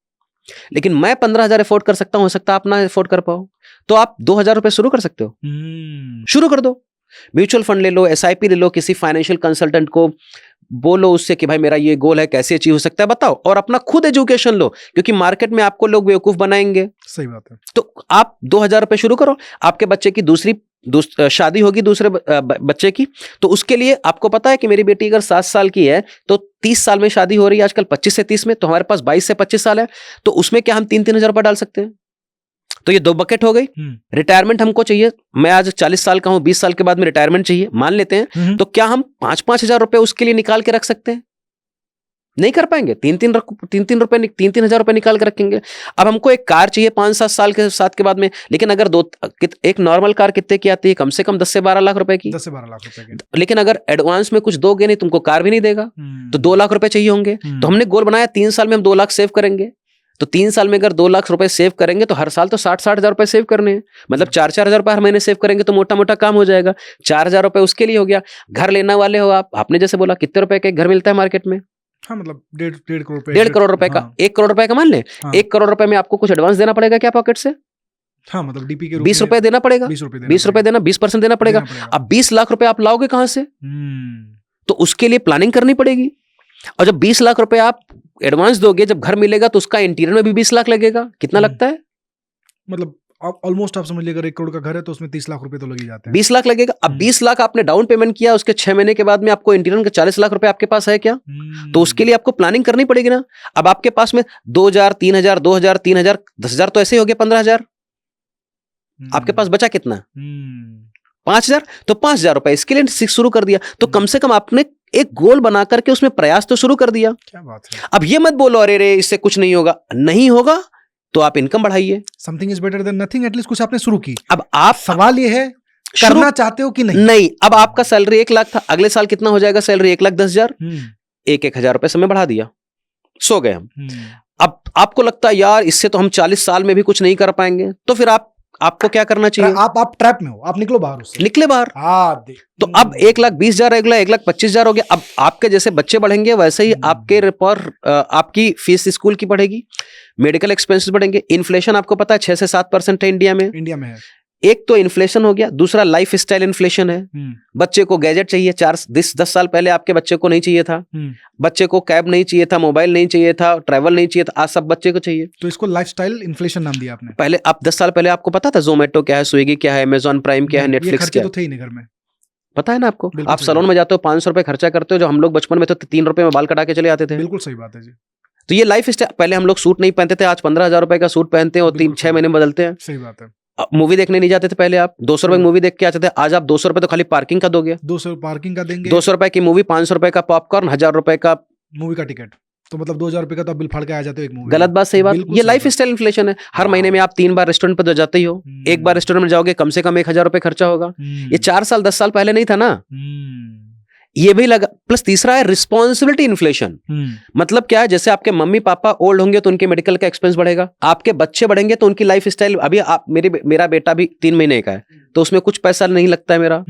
लेकिन मैं 15,000 अफोर्ड कर सकता हूं, हो सकता है आप ना अफोर्ड कर पाओ, तो आप 2,000 रुपए शुरू कर सकते हो। शुरू कर दो, म्यूचुअल फंड ले लो, SIP ले लो, किसी फाइनेंशियल कंसल्टेंट को बोलो उससे कि भाई मेरा ये गोल है, कैसे अचीव हो सकता है बताओ, और अपना खुद एजुकेशन लो, क्योंकि मार्केट में आपको लोग बेवकूफ बनाएंगे। सही बात है। तो आप 2,000 रुपए शुरू करो। आपके बच्चे की दूसरी शादी होगी दूसरे बच्चे की, तो उसके लिए आपको पता है कि मेरी बेटी अगर 7 साल की है तो 30 साल में शादी हो रही है आजकल, 25 से 30 में, तो हमारे पास 22 से 25 साल है, तो उसमें क्या हम 3-3 हजार रुपए डाल सकते हैं? तो ये 2 बकेट हो गई। रिटायरमेंट हमको चाहिए, मैं आज 40 साल का हूं, 20 साल के बाद में रिटायरमेंट चाहिए मान लेते हैं, तो क्या हम 5-5 हजार रुपए उसके लिए निकाल के रख सकते हैं? नहीं कर पाएंगे। 3-3 हजार रुपए निकाल के रखेंगे। अब हमको एक कार चाहिए 5-7 साल के साथ के बाद में, लेकिन अगर एक नॉर्मल कार कितने की आती है? कम से कम 10 से 12 लाख रुपए की। 10 से 12 लाख रुपए की। लेकिन अगर एडवांस में कुछ दोगे नहीं, तुमको कार भी नहीं देगा, तो 2 लाख रुपए चाहिए होंगे। तो हमने गोल बनाया 3 साल में हम 2 लाख सेव करेंगे, तो 3 साल में अगर 2 लाख रुपए सेव करेंगे तो हर साल तो 60-60 हजार रुपए सेव करने हैं, मतलब 4-4 हजार रुपए हर महीने सेव करेंगे तो मोटा मोटा काम हो जाएगा। 4 हजार रुपए उसके लिए हो गया। घर लेने वाले हो आप, आपने जैसे बोला कितने रुपए का एक घर मिलता है मार्केट में? हाँ, मतलब 1.5 करोड़ रुपए, 1.5 करोड़ रुपए का। हाँ। 1 करोड़ रुपए का मान लें, हाँ। 1 करोड़ रुपए में आपको कुछ एडवांस देना पड़ेगा क्या पॉकेट से? हाँ, मतलब डीपी के रूप 20 में रुपए देना पड़ेगा, 20 रुपए देना, 20% देना पड़ेगा। अब 20 लाख रुपए आप लाओगे कहां से? तो उसके लिए प्लानिंग करनी पड़ेगी। और जब 20 लाख रुपए आप एडवांस दोगे, जब घर मिलेगा तो उसका इंटीरियर में भी 20 लाख लगेगा। कितना लगता है? मतलब ऑलमोस्ट आप समझ लीजिए अगर 1 करोड़ का घर है तो उसमें 30 लाख रुपए तो लग ही जाते हैं। 20 लाख लगेगा। अब 20 लाख आपने डाउन पेमेंट किया, उसके 6 महीने के बाद में आपको इंटीरियर का 40 लाख रुपए आपके पास है क्या? तो उसके लिए आपको प्लानिंग करनी पड़ेगी ना। अब आपके पास में 2000, 3000, 2000, 3000, 10,000 तो ऐसे ही हो गए 15,000। आपके पास बचा कितना? 5,000। तो 5,000 रुपए इसके लिए शुरू कर दिया। तो कम से कम आपने एक गोल बना करके उसमें प्रयास तो शुरू कर दिया। क्या बात है। अब ये मत बोलो अरे रे इससे कुछ नहीं होगा। नहीं होगा तो आप इनकम बढ़ाइए। Something is better than nothing, at least कुछ आपने शुरू की। अब आप सवाल ये है करना चाहते हो कि नहीं? नहीं। अब आपका सैलरी 1 लाख था, अगले साल कितना हो जाएगा सैलरी? 1,10,000। 1-1 हजार रुपए समय बढ़ा दिया, सो गए हम। अब आपको लगता है यार इससे तो हम 40 साल में भी कुछ नहीं कर पाएंगे, तो फिर आपको क्या करना चाहिए? आप ट्रैप में हो, आप निकलो बाहर उससे। निकले बाहर। तो अब 1,20,000 अगला 1,25,000 हो गया। अब आपके जैसे बच्चे बढ़ेंगे वैसे ही आपके पर आपकी फीस स्कूल की बढ़ेगी, मेडिकल एक्सपेंसेस बढ़ेंगे। इन्फ्लेशन आपको पता है 6 से 7% है इंडिया में है। एक तो इन्फ्लेशन हो गया, दूसरा लाइफ स्टाइल इन्फ्लेशन है। बच्चे को गैजेट चाहिए, 10 साल पहले आपके बच्चे को नहीं चाहिए था। बच्चे को कैब नहीं चाहिए था, मोबाइल नहीं चाहिए था, ट्रैवल नहीं चाहिए था, आज सब बच्चे को चाहिए। तो इसको लाइफस्टाइल इन्फ्लेशन नाम दिया आपने। पहले आप 10 साल पहले आपको पता था जोमेटो क्या है, स्विगी क्या है, अमेजॉन प्राइम क्या है, नेटफ्लिक्स क्या है? तो थे ही नहीं घर में। पता है ना आपको? आप सैलून में जाते हो 500 रुपए खर्चा करते हो, जो हम लोग बचपन में तो 3 रुपए में बाल कटा के चले आते थे। बिल्कुल सही बात है जी। तो ये लाइफ स्टाइल। पहले हम लोग सूट नहीं पहनते थे, आज 15,000 रुपए का सूट पहनते हैं और 3-6 महीने में बदलते हैं। सही बात है। मूवी देखने नहीं जाते थे पहले, आप 200 रुपए मूवी देख के आते थे, आज आप 200 रुपए तो खाली पार्किंग का दोगे। 200 पार्किंग का देंगे, 200 रुपए की मूवी, 500 रुपए का पॉपकॉर्न, 1,000 रुपए का मूवी का टिकट। तो मतलब 2,000 रुपए का तो बिल फाड़ के आ जाते हो एक मूवी। गलत बात, सही बात। ये लाइफ स्टाइल इन्फ्लेशन है। हर महीने में आप 3 बार रेस्टोरेंट पे तो जाते ही हो। एक बार रेस्टोरेंट में जाओगे कम से कम 1,000 रुपए खर्चा होगा। ये 4 साल 10 साल पहले नहीं था ना, ये भी लगा। प्लस तीसरा है रिस्पॉन्सिबिलिटी इन्फ्लेशन। मतलब क्या है, जैसे आपके मम्मी पापा ओल्ड होंगे तो उनके मेडिकल का एक्सपेंस बढ़ेगा, आपके बच्चे बढ़ेंगे तो उनकी लाइफ स्टाइल। अभी आप मेरा बेटा भी 3 महीने का है तो उसमें कुछ पैसा नहीं लगता है मेरा।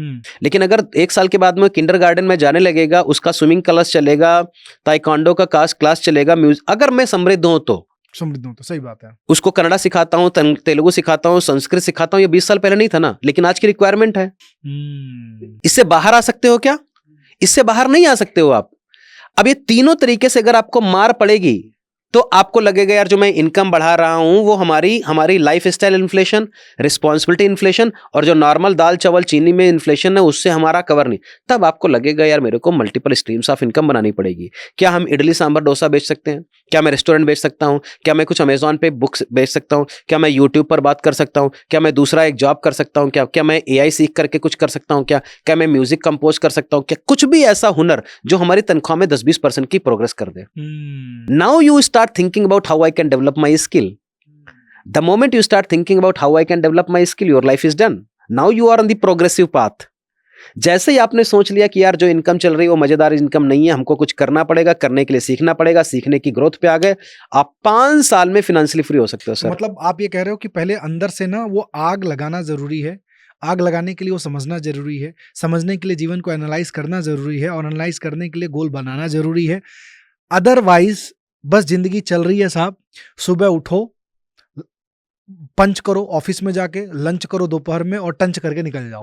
लेकिन अगर 1 साल के बाद में किंडरगार्टन में जाने लगेगा, उसका स्विमिंग क्लास चलेगा, ताइक्वांडो का क्लास चलेगा, म्यूजिक। अगर मैं समृद्ध हूं तो सही बात है। उसको कन्नड़ा सिखाता हूँ, तेलुगु सिखाता हूँ, संस्कृत सिखाता हूँ। ये 20 साल पहले नहीं था ना, लेकिन आज की रिक्वायरमेंट है। इससे बाहर आ सकते हो क्या? इससे बाहर नहीं आ सकते हो आप। अब ये तीनों तरीके से अगर आपको मार पड़ेगी तो आपको लगेगा यार जो मैं इनकम बढ़ा रहा हूं वो हमारी life style inflation, responsibility inflation और जो नॉर्मल दाल चावल चीनी में इन्फ्लेशन है उससे हमारा कवर नहीं। तब आपको लगेगा यार मेरे को मल्टीपल स्ट्रीम्स ऑफ इनकम बनानी पड़ेगी। क्या हम इडली सांभर डोसा बेच सकते हैं? क्या मैं रेस्टोरेंट बेच सकता हूं? क्या मैं कुछ अमेजॉन पे बुक्स बेच सकता हूं? क्या मैं यूट्यूब पर बात कर सकता हूं? क्या मैं दूसरा एक जॉब कर सकता हूं? क्या मैं AI सीख करके कुछ कर सकता हूं? क्या मैं म्यूजिक कंपोज कर सकता हूं? क्या कुछ भी ऐसा हुनर जो हमारी तनख्वाह में 10-20% की प्रोग्रेस कर दे। Now you start thinking about how I can develop my skill. The moment you start thinking about how I can develop my skill, your life is done. Now you are on the progressive path. जैसे ही आपने सोच लिया कि यार जो इनकम चल रही है वो मजेदार इनकम नहीं है, हमको कुछ करना पड़ेगा, करने के लिए सीखना पड़ेगा, सीखने की ग्रोथ पे आ गए, आप 5 साल में फाइनेंशियली फ्री हो सकते हो सर। मतलब आप ये कह रहे हो कि पहले अंदर से ना वो आग लगाना जरूरी है, आग लगाने के लिए वो समझना जरूरी है, समझने के लिए जीवन को एनालाइज करना जरूरी है और एनालाइज करने के लिए गोल बनाना जरूरी है। अदरवाइज बस जिंदगी चल रही है साहब, सुबह उठो, पंच करो ऑफिस में जाके, लंच करो दोपहर में और टंच करके निकल जाओ।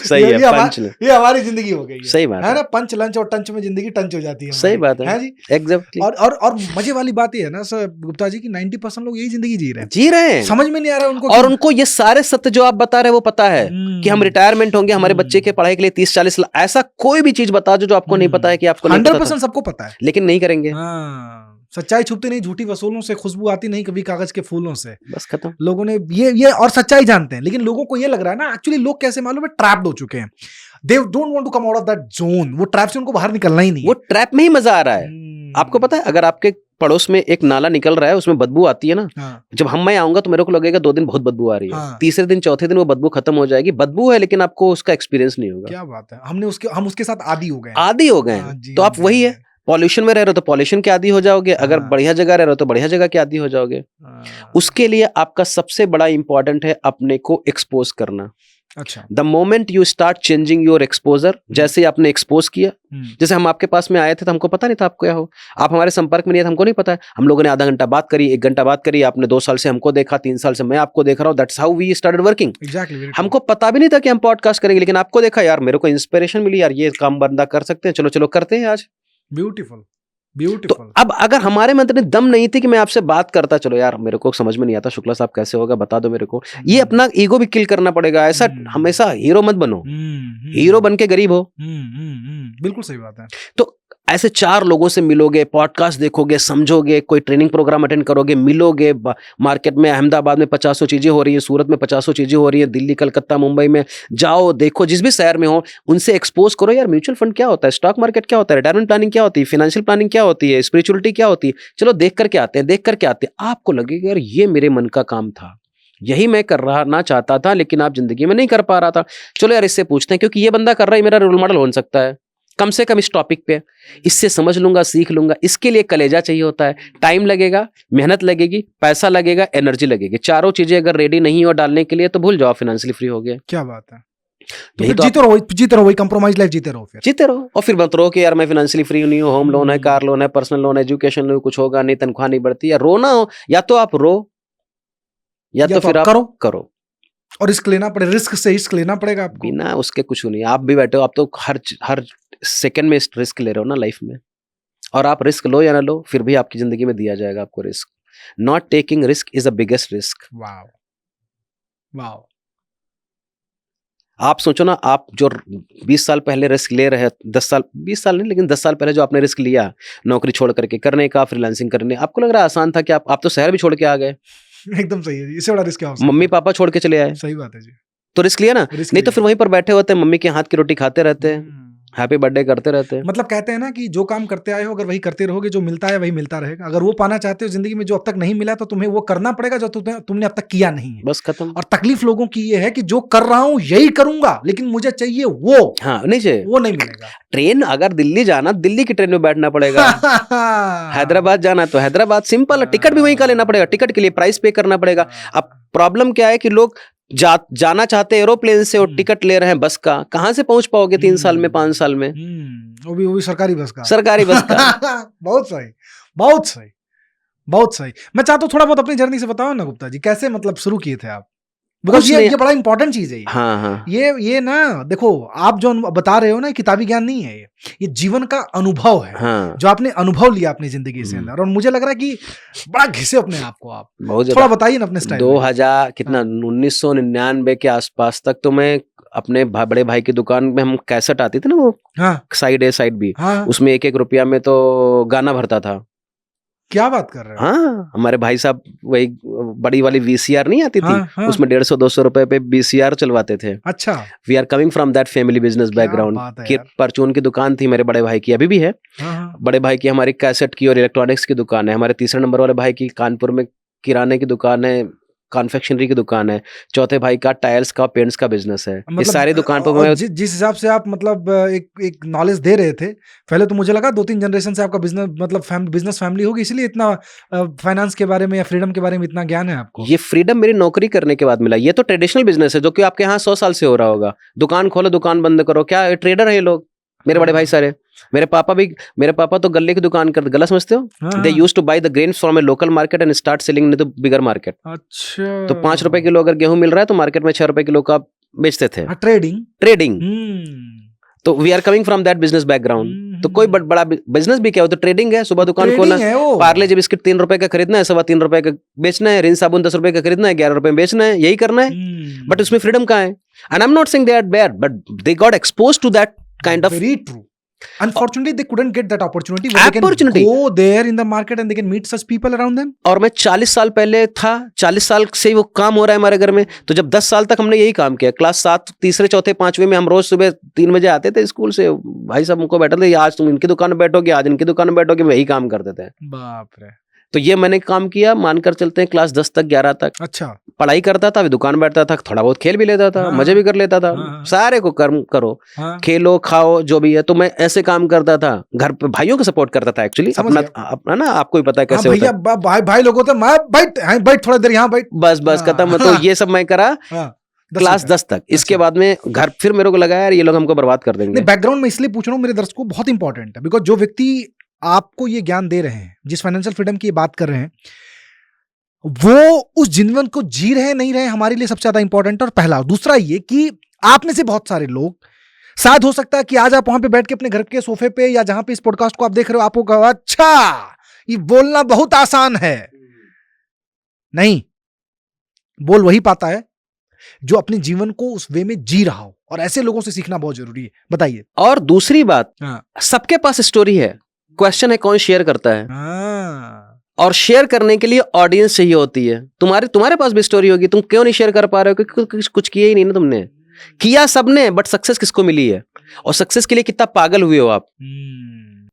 सही है, पंच ये हमारी जिंदगी हो गई है। सही बात है ना, पंच लंच और टंच में जिंदगी टंच हो जाती है। सही बात है जी, एग्जैक्टली। और मजे वाली बात ये है ना सर गुप्ता जी की 90% लोग यही जिंदगी जी रहे हैं। समझ में नहीं आ रहा उनको, और उनको ये सारे सत्य जो आप बता रहे हैं वो पता है कि हम रिटायरमेंट होंगे, हमारे बच्चे के पढ़ाई के लिए 30-40 लाख, ऐसा कोई भी चीज बता जो आपको नहीं पता है कि आपको 100% सबको पता है, लेकिन नहीं करेंगे। सच्चाई छुपती नहीं, झूठी वसूलों से खुशबू आती नहीं कभी कागज के फूलों से। बस खत्म। लोगों ने ये और सच्चाई जानते हैं, लेकिन लोगों को ये लग रहा है ना, एक्चुअली लोग कैसे मालूम है, ट्रैप्ड हो चुके हैं। They don't want to come out of that zone. वो ट्रैप से उनको बाहर निकलना ही नहीं, वो ट्रैप में ही मजा आ रहा है। आपको पता है अगर आपके पड़ोस में एक नाला निकल रहा है, उसमें बदबू आती है ना, जब मैं आऊंगा तो मेरे को लगेगा 2 दिन बहुत बदबू आ रही है, तीसरे दिन चौथे दिन वो बदबू खत्म हो जाएगी। बदबू है लेकिन आपको उसका एक्सपीरियंस नहीं होगा। क्या बात है, हम उसके साथ आदी हो गए तो आप वही है। पॉल्यूशन में रह रहे हो तो पॉल्यूशन के आदी हो जाओगे, अगर हाँ। बढ़िया जगह रह रहे हो तो बढ़िया जगह के आदी हो जाओगे। उसके लिए आपका सबसे बड़ा इंपॉर्टेंट है अपने को एक्सपोज करना। अच्छा। The moment you start changing your exposure, जैसे ही आपने एक्सपोज किया, जैसे हम आपके पास में आए थे तो हमको पता नहीं था आप क्या हो, आप हमारे संपर्क में नहीं थे, हमको नहीं पता है, हम लोगों ने आधा घंटा बात करी, 1 घंटा बात करी, आपने 2 साल से हमको देखा, 3 साल से मैं आपको देख रहा हूँ, that's how we started working. Exactly. हमको पता भी नहीं था कि हम पॉडकास्ट करेंगे, लेकिन आपको देखा यार, मेरे को इंस्पिरेशन मिली यार, ये काम बंदा कर सकते हैं, चलो चलो करते हैं आज। ब्यूटीफुल तो ब्यूटीफुल। अब अगर हमारे में इतनी दम नहीं थी कि मैं आपसे बात करता, चलो यार मेरे को समझ में नहीं आता शुक्ला साहब कैसे होगा, बता दो मेरे को, ये अपना ईगो भी किल करना पड़ेगा। ऐसा हमेशा हीरो मत बनो, हीरो बन के गरीब हो। बिल्कुल सही बात है। तो ऐसे 4 लोगों से मिलोगे, पॉडकास्ट देखोगे, समझोगे, कोई ट्रेनिंग प्रोग्राम अटेंड करोगे, मिलोगे, मार्केट में अहमदाबाद में 50 चीजें हो रही है, सूरत में 50 चीजें हो रही है, दिल्ली कलकत्ता मुंबई में जाओ, देखो, जिस भी शहर में हो उनसे एक्सपोज करो यार, म्यूचुअल फंड क्या होता है, स्टॉक मार्केट क्या होता है, रिटायरमेंट प्लानिंग क्या होती है, फाइनेंशियल प्लानिंग क्या होती है, स्पिरिचुअलिटी क्या होती है, चलो देख करके आते हैं। आपको लगेगा यार ये मेरे मन का काम था, यही मैं करना चाहता था, लेकिन आप जिंदगी में नहीं कर पा रहा था, चलो यार इससे पूछते हैं, क्योंकि ये बंदा कर रहा है, मेरा रोल मॉडल हो सकता है कम से कम इस टॉपिक पे, इससे समझ लूंगा, सीख लूंगा। इसके लिए कलेजा चाहिए होता है, टाइम लगेगा, मेहनत लगेगी, पैसा लगेगा, एनर्जी लगेगी। चारों चीजें अगर रेडी नहीं हो डालने के लिए तो भूल जाओ, फाइनेंशियली फ्री हो गए। क्या बात है। तो फिर जीते रहो वही कंप्रोमाइज लाइफ जीते रहो, फिर जीते रहो। और फिर मत रो कि यार मैं फाइनेंशियली फ्री नहीं हूँ, होम लोन है, कार लोन है, पर्सनल लोन है, एजुकेशन लोन, कुछ होगा नहीं, तनख्वाह नहीं बढ़ती, या रोना हो, या तो आप रो या तो फिर आप करो। और रिस्क लेना पड़े, रिस्क से रिस्क लेना पड़ेगा आपको, बिना उसके कुछ नहीं। आप भी बैठे हो, आप तो हर सेकंड में रिस्क ले रहे हो ना लाइफ में, और आप रिस्क लो या ना लो, फिर भी आपकी जिंदगी में दिया जाएगा आपको risk. Not taking risk is the biggest risk. Wow wow. आप सोचो ना, आप जो 20 साल पहले रिस्क ले रहे हैं, 20 साल नहीं, लेकिन 10 साल पहले जो आपने रिस्क लिया नौकरी छोड़ करके करने का, फ्रीलांसिंग करने, आपको लग रहा है आसान था कि आप तो शहर भी छोड़ के आ गए। एकदम सही है जी, इससे बड़ा रिस्क क्या हो सकता है? मम्मी पापा छोड़ के चले आए। सही बात है जी, तो रिस्क लिया ना, नहीं तो फिर वहीं पर बैठे होते, मम्मी के हाथ की रोटी खाते रहते, हैप्पी बर्थडे करते रहते हैं। मतलब कहते हैं ना कि जो काम करते आए हो, अगर वही करते रहोगे, जो मिलता है वही मिलता रहेगा। अगर वो पाना चाहते हो जिंदगी में जो अब तक नहीं मिला, तो तुम्हें वो करना पड़ेगा जो तुमने अब तक किया नहीं है। बस खत्म। और तकलीफ लोगों की ये है कि जो कर रहा हूं यही करूंगा, लेकिन मुझे चाहिए वो, हाँ नहीं चाहिए, वो नहीं मिलेगा। ट्रेन अगर दिल्ली जाना, दिल्ली की ट्रेन में बैठना पड़ेगा। हैदराबाद जाना तो हैदराबाद, सिंपल है, टिकट भी वहीं का लेना पड़ेगा, टिकट के लिए प्राइस पे करना पड़ेगा। अब प्रॉब्लम क्या है कि लोग जाना चाहते एरोप्लेन से और टिकट ले रहे हैं बस का, कहां से पहुंच पाओगे 3 साल में, 5 साल में? वो भी सरकारी बस का। सरकारी बस का। बहुत सही, बहुत सही, बहुत सही। मैं चाहता हूँ थोड़ा बहुत अपनी जर्नी से बताओ ना गुप्ता जी, कैसे मतलब शुरू किए थे आप? बिकॉज ये बड़ा इंपॉर्टेंट चीज है। हाँ हाँ। ये ना देखो, आप जो बता रहे हो ना, किताबी ज्ञान नहीं है, ये जीवन का अनुभव है। हाँ। जो आपने अनुभव लिया अपनी जिंदगी से अंदर, और मुझे लग रहा है कि बड़ा घिसे अपने आप को आप। बहुत थोड़ा बताइए ना अपने स्टाइल। 2000 कितना 1999 के आसपास तक तो मैं अपने बड़े भाई की दुकान में, हम कैसेट आती थी ना वो, हाँ, साइड ए साइड बी, हाँ, उसमें 1-1 रुपया में तो गाना भरता था। क्या बात कर रहे हो? हाँ, हमारे भाई साहब वही बड़ी वाली VCR नहीं आती थी, हाँ, हाँ, उसमें 150-200 रुपए पे VCR चलवाते थे। अच्छा। We are coming from that family business background. की परचून की दुकान थी मेरे बड़े भाई की, अभी भी है। हाँ, बड़े भाई की हमारी कैसेट की और इलेक्ट्रॉनिक्स की दुकान है। हमारे तीसरे नंबर वाले भाई की कानपुर में किराने की दुकान है, कॉन्फेक्शनरी की दुकान है। चौथे भाई का टाइल्स का, पेंट्स का बिजनेस है। मतलब, इस सारी दुकान पर मैं जिस हिसाब से आप मतलब एक नॉलेज दे रहे थे, पहले तो मुझे लगा 2-3 जनरेशन से आपका बिजनेस मतलब बिजनेस फैमिली होगी, इसलिए इतना फाइनेंस के बारे में या फ्रीडम के बारे में इतना ज्ञान है आपको। ये फ्रीडम मेरी नौकरी करने के बाद मिला। ये तो ट्रेडिशनल बिजनेस है जो कि आपके यहाँ 100 साल से हो रहा होगा। दुकान खोलो, दुकान बंद करो, क्या ट्रेडर है ये लोग। मेरे बड़े भाई सारे, मेरे पापा तो गल्ले की दुकान करते, गला समझते हो? They used to buy the grains from a local market and start selling in the bigger market. अच्छा। तो 5 रुपए किलो अगर गेहूं मिल रहा है तो मार्केट में 6 रुपए किलो का बेचते थे। ट्रेडिंग। तो we are coming from that business background. तो कोई बड़ा बिजनेस भी क्या हो तो ट्रेडिंग है। सुबह दुकान खोलना, पार्ले जी बिस्किट 3 रुपए का खरीदना है, 3.25 रुपए का बेचना है, रिन साबुन 10 रुपए का खरीदना है, 11 रुपए में बेचना है, यही करना है। बट उसमें फ्रीडम कहाँ है? And I am not saying they are bad, but they got exposed to that kind of. Very true. Unfortunately, they couldn't get that opportunity where they can go there in the market and they can meet such people around them. और मैं 40 साल पहले था, 40 साल से वो काम हो रहा है हमारे घर में। तो जब 10 साल तक हमने यही काम किया, क्लास 7 तीसरे चौथे 5वें में हम रोज सुबह 3 बजे आते थे स्कूल से। भाई साहब हमको बैठे थे, आज तुम इनकी दुकान में बैठोगे, आज इनकी दुकान में बैठोगे, वही काम करते थे। बाप रे। तो ये मैंने काम किया, मानकर चलते हैं क्लास 10 तक 11 तक अच्छा। पढ़ाई करता था, दुकान बैठता था, थोड़ा बहुत खेल भी लेता था, हाँ, मजे भी कर लेता था। हाँ। सारे को कर्म करो, हाँ, खेलो खाओ जो भी है। तो मैं ऐसे काम करता था, घर पे भाइयों को सपोर्ट करता था एक्चुअली, समझ अपना ना, आपको भी पता है हाँ कैसे भैया, होता है। भाई लोग होते हैं, मैं बैठ थोड़ा देर यहाँ बैठ। बस खत्म। तो ये सब मैं करा हाँ, क्लास 10 तक। इसके अच्छा। बाद में घर, फिर मेरे को लगा यार ये लोग हमको बर्बाद कर देंगे। नहीं, बैकग्राउंड में इसलिए पूछ रहा हूँ, मेरे दर्शकों को बहुत इंपॉर्टेंट है, बिकॉज जो व्यक्ति आपको ये ज्ञान दे रहे हैं, जिस फाइनेंशियल फ्रीडम की बात कर रहे हैं, वो उस जीवन को जी रहे नहीं रहे, हमारे लिए सबसे ज्यादा इंपॉर्टेंट है। और पहला, दूसरा ये कि आप में से बहुत सारे लोग, शायद हो सकता है कि आज आप वहां पे बैठ के अपने घर के सोफे पे या जहां पे इस पॉडकास्ट को आप देख रहे हो, आपको कहा अच्छा ये बोलना बहुत आसान है। नहीं, बोल वही पाता है जो अपने जीवन को उस वे में जी रहा हो, और ऐसे लोगों से सीखना बहुत जरूरी है। बताइए। और दूसरी बात, हाँ, सबके पास स्टोरी है, क्वेश्चन है कौन शेयर करता है। हाँ, और शेयर करने के लिए ऑडियंस चाहिए होती है। तुम्हारे पास भी स्टोरी होगी, तुम क्यों नहीं शेयर कर पा रहे हो? क्योंकि कुछ किया ही नहीं ना तुमने। किया सबने, बट सक्सेस किसको मिली है? और सक्सेस के लिए कितना पागल हुए हो आप।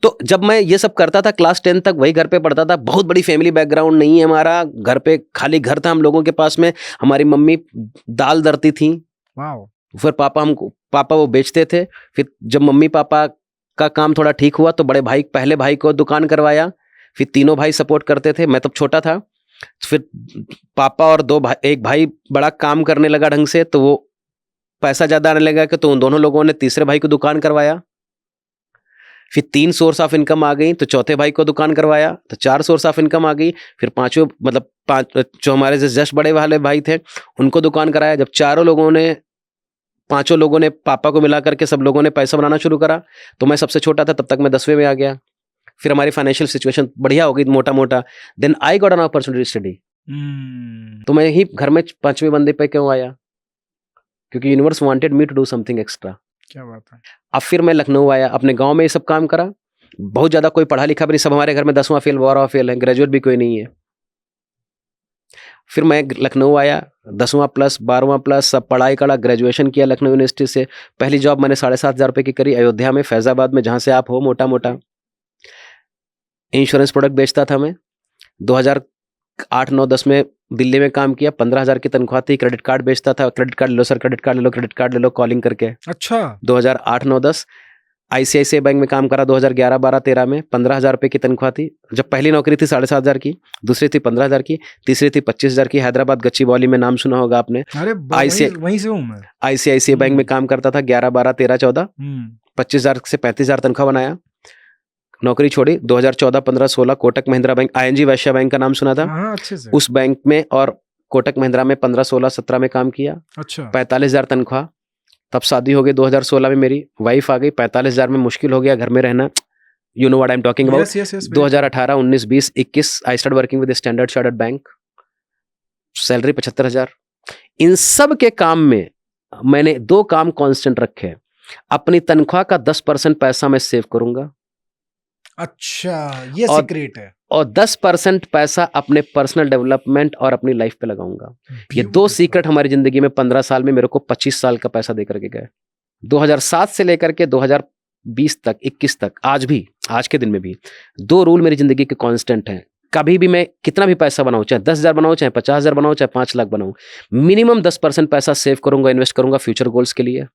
तो जब मैं ये सब करता था क्लास 10 तक, वही घर पे पढ़ता था। बहुत बड़ी फैमिली बैकग्राउंड नहीं है हमारा, घर पे खाली घर था हम लोगों के पास में। हमारी मम्मी दाल दरती थी, फिर पापा वो बेचते थे। फिर जब मम्मी पापा का काम थोड़ा ठीक हुआ तो पहले भाई को दुकान करवाया, फिर तीनों भाई सपोर्ट करते थे। मैं तब छोटा था। फिर पापा और एक भाई बड़ा काम करने लगा ढंग से, तो वो पैसा ज्यादा आने लगा कि तो उन दोनों लोगों ने तीसरे भाई को दुकान करवाया। फिर 3 सोर्स ऑफ इनकम आ गई, तो चौथे भाई को दुकान करवाया, तो 4 सोर्स ऑफ इनकम आ गई। फिर पांच जो हमारे से जस्ट बड़े वाले भाई थे उनको दुकान कराया। जब पांचों लोगों ने पापा को मिला करके सब लोगों ने पैसा बनाना शुरू करा, तो मैं सबसे छोटा था, तब तक मैं 10वीं में आ गया। फिर हमारी फाइनेंशियल सिचुएशन बढ़िया हो गई, मोटा। Then I got an opportunity study. तो मैं ही घर में 5वें बंदे पे क्यों आया? क्योंकि universe wanted me to do something extra. क्या बात है। अब फिर मैं लखनऊ आया, अपने गांव में ये सब काम करा। बहुत ज्यादा कोई पढ़ा लिखा भी नहीं, सब हमारे घर में 10वां फेल 12वां फेल है, ग्रेजुएट भी कोई नहीं है। फिर मैं लखनऊ आया, 10वां प्लस 12वां प्लस सब पढ़ाई करा, ग्रेजुएशन किया लखनऊ यूनिवर्सिटी से। पहली जॉब मैंने 7,500 रुपये की करी अयोध्या में, फैजाबाद में, जहां से आप हो। मोटा इंश्योरेंस प्रोडक्ट बेचता था मैं। 2008, 9, 10 में दिल्ली में काम किया। 15,000 की तनख्वाह थी। क्रेडिट कार्ड बेचता था। क्रेडिट कार्ड ले लो सर, क्रेडिट कार्ड ले लो कॉलिंग करके। अच्छा। 2008, 9, 10 ICICI बैंक में काम करा। 2011, 12, 13 में 15,000 रुपये की तनख्वाह थी। जब पहली नौकरी थी 7,500 की, दूसरी थी 15,000 की, तीसरी थी 25,000 की, हैदराबाद गच्चीबौली में, नाम सुना होगा आपने। अरे वहीं से हूं मैं। ICICI बैंक में काम करता था। 11, 12, 13, 14, 25,000 से 35,000 तनख्वाह बनाया। नौकरी छोड़ी। 2014, 15, 16 कोटक महिंद्रा बैंक, ING वैश्य बैंक का नाम सुना था? हाँ, अच्छे से। उस बैंक में और कोटक महिंद्रा में 15, 16, 17 में काम किया। अच्छा। 45,000 तनख्वाह। तब शादी हो गई 2016 में, मेरी वाइफ आ गई। 45,000 में मुश्किल हो गया घर में रहना। You know what I am talking about. 2018, 19, 20, 21 I start working with standard chartered bank. Salary 75,000। इन सब के काम में मैंने 2 काम कांस्टेंट रखे। अपनी तनख्वाह का 10% पैसा मैं सेव करूंगा। अच्छा, ये सीक्रेट है। और 10% पैसा अपने पर्सनल डेवलपमेंट और अपनी लाइफ पे लगाऊंगा। ये 2 सीक्रेट हमारी जिंदगी में 15 साल में मेरे को 25 साल का पैसा दे करके गए। 2007 से लेकर के 2020 तक, 21 तक, आज के दिन में भी 2 रूल मेरी जिंदगी के कांस्टेंट हैं। कभी भी मैं कितना भी पैसा बनाऊं, चाहे 10,000 बनाऊं, चाहे 50,000 बनाऊं, चाहे 5 लाख बनाऊं, मिनिमम 10% पैसा सेव करूंगा, इन्वेस्ट करूंगा फ्यूचर गोल्स के लिए।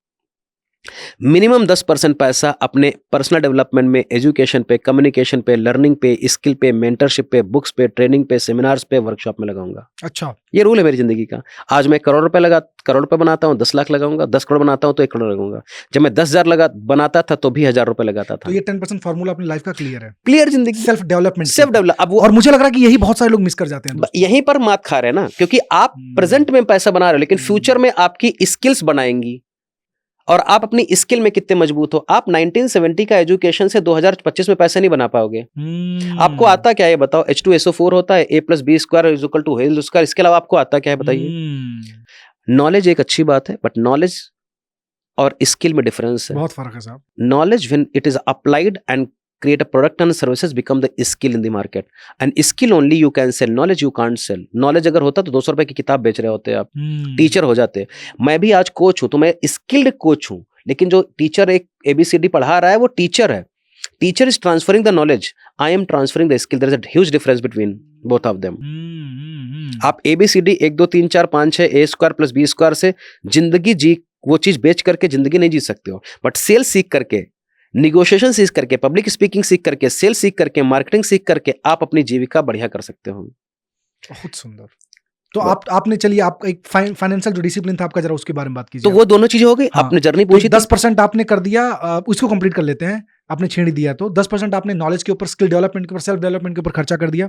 मिनिमम 10% पैसा अपने पर्सनल डेवलपमेंट में, एजुकेशन पे, कम्युनिकेशन पे, लर्निंग पे, स्किल पे, मेंटरशिप पे, बुक्स पे, ट्रेनिंग पे, सेमिनार्स पे, वर्कशॉप में लगाऊंगा। अच्छा, ये रूल है मेरी जिंदगी का। आज मैं करोड़ रुपए बनाता हूँ, 10 लाख लगाऊंगा। 10 करोड़ बनाता हूँ तो 1 करोड़ लगाऊंगा। जब मैं 10,000 बनाता था तो भी 1,000 रुपए लगाता था। तो ये 10% फॉर्मूला अपनी लाइफ का क्लियर है। क्लियर जिंदगी, सेल्फ डेवलपमेंट। अब और मुझे लग रहा है कि यही बहुत सारे लोग मिस कर जाते हैं। यहीं पर मात खा रहे हैं ना, क्योंकि आप प्रेजेंट में पैसा बना रहे हो, लेकिन फ्यूचर में आपकी स्किल्स बनाएंगी। और आप अपनी स्किल में कितने मजबूत हो। आप 1970 का एजुकेशन से 2025 में पैसे नहीं बना पाओगे। आपको आता क्या है बताओ? H2SO4 होता है, A+B² = इसके अलावा आपको आता क्या है बताइए? नॉलेज एक अच्छी बात है, बट नॉलेज और स्किल में डिफरेंस है। बहुत फर्क है साहब। Knowledge when it is applied and create a product and services become the skill in the market, and skill only you can sell, knowledge you can't sell. knowledge अगर होता तो 200 रुपए की किताब बेच रहे होते आप, टीचर हो जाते। मैं भी आज कोच हूं, तो मैं स्किल्ड कोच हूं, लेकिन जो टीचर एक ABCD पढ़ा रहा है वो टीचर है। Teacher is transferring the knowledge, I am transferring the skill, there is a huge difference between both of them. आप ABCD 1 2 3 4 5 6 A² + B² से जिंदगी जी वो चीज बेच करके जिंदगी नहीं जी सकते हो, बट सेल्स सीख करके, निगोशिएशन सीख करके, पब्लिक स्पीकिंग सीख करके, सेल्स सीख करके, मार्केटिंग सीख करके आप अपनी जीविका बढ़िया कर सकते हो। बहुत सुंदर। तो आपने चलिए, आप एक फाइनेंशियल जो डिसिप्लिन था आपका, जरा उसके बारे में बात कीजिए। तो वो दोनों चीजें हो गई। हाँ, आपने जर्नी तो पूछी 10% आपने कर दिया, उसको कंप्लीट कर लेते हैं। आपने छेड़ी दिया तो 10% आपने नॉलेज के ऊपर, स्किल डेवलपमेंट के ऊपर, सेल्फ डेवलपमेंट के ऊपर खर्चा कर दिया।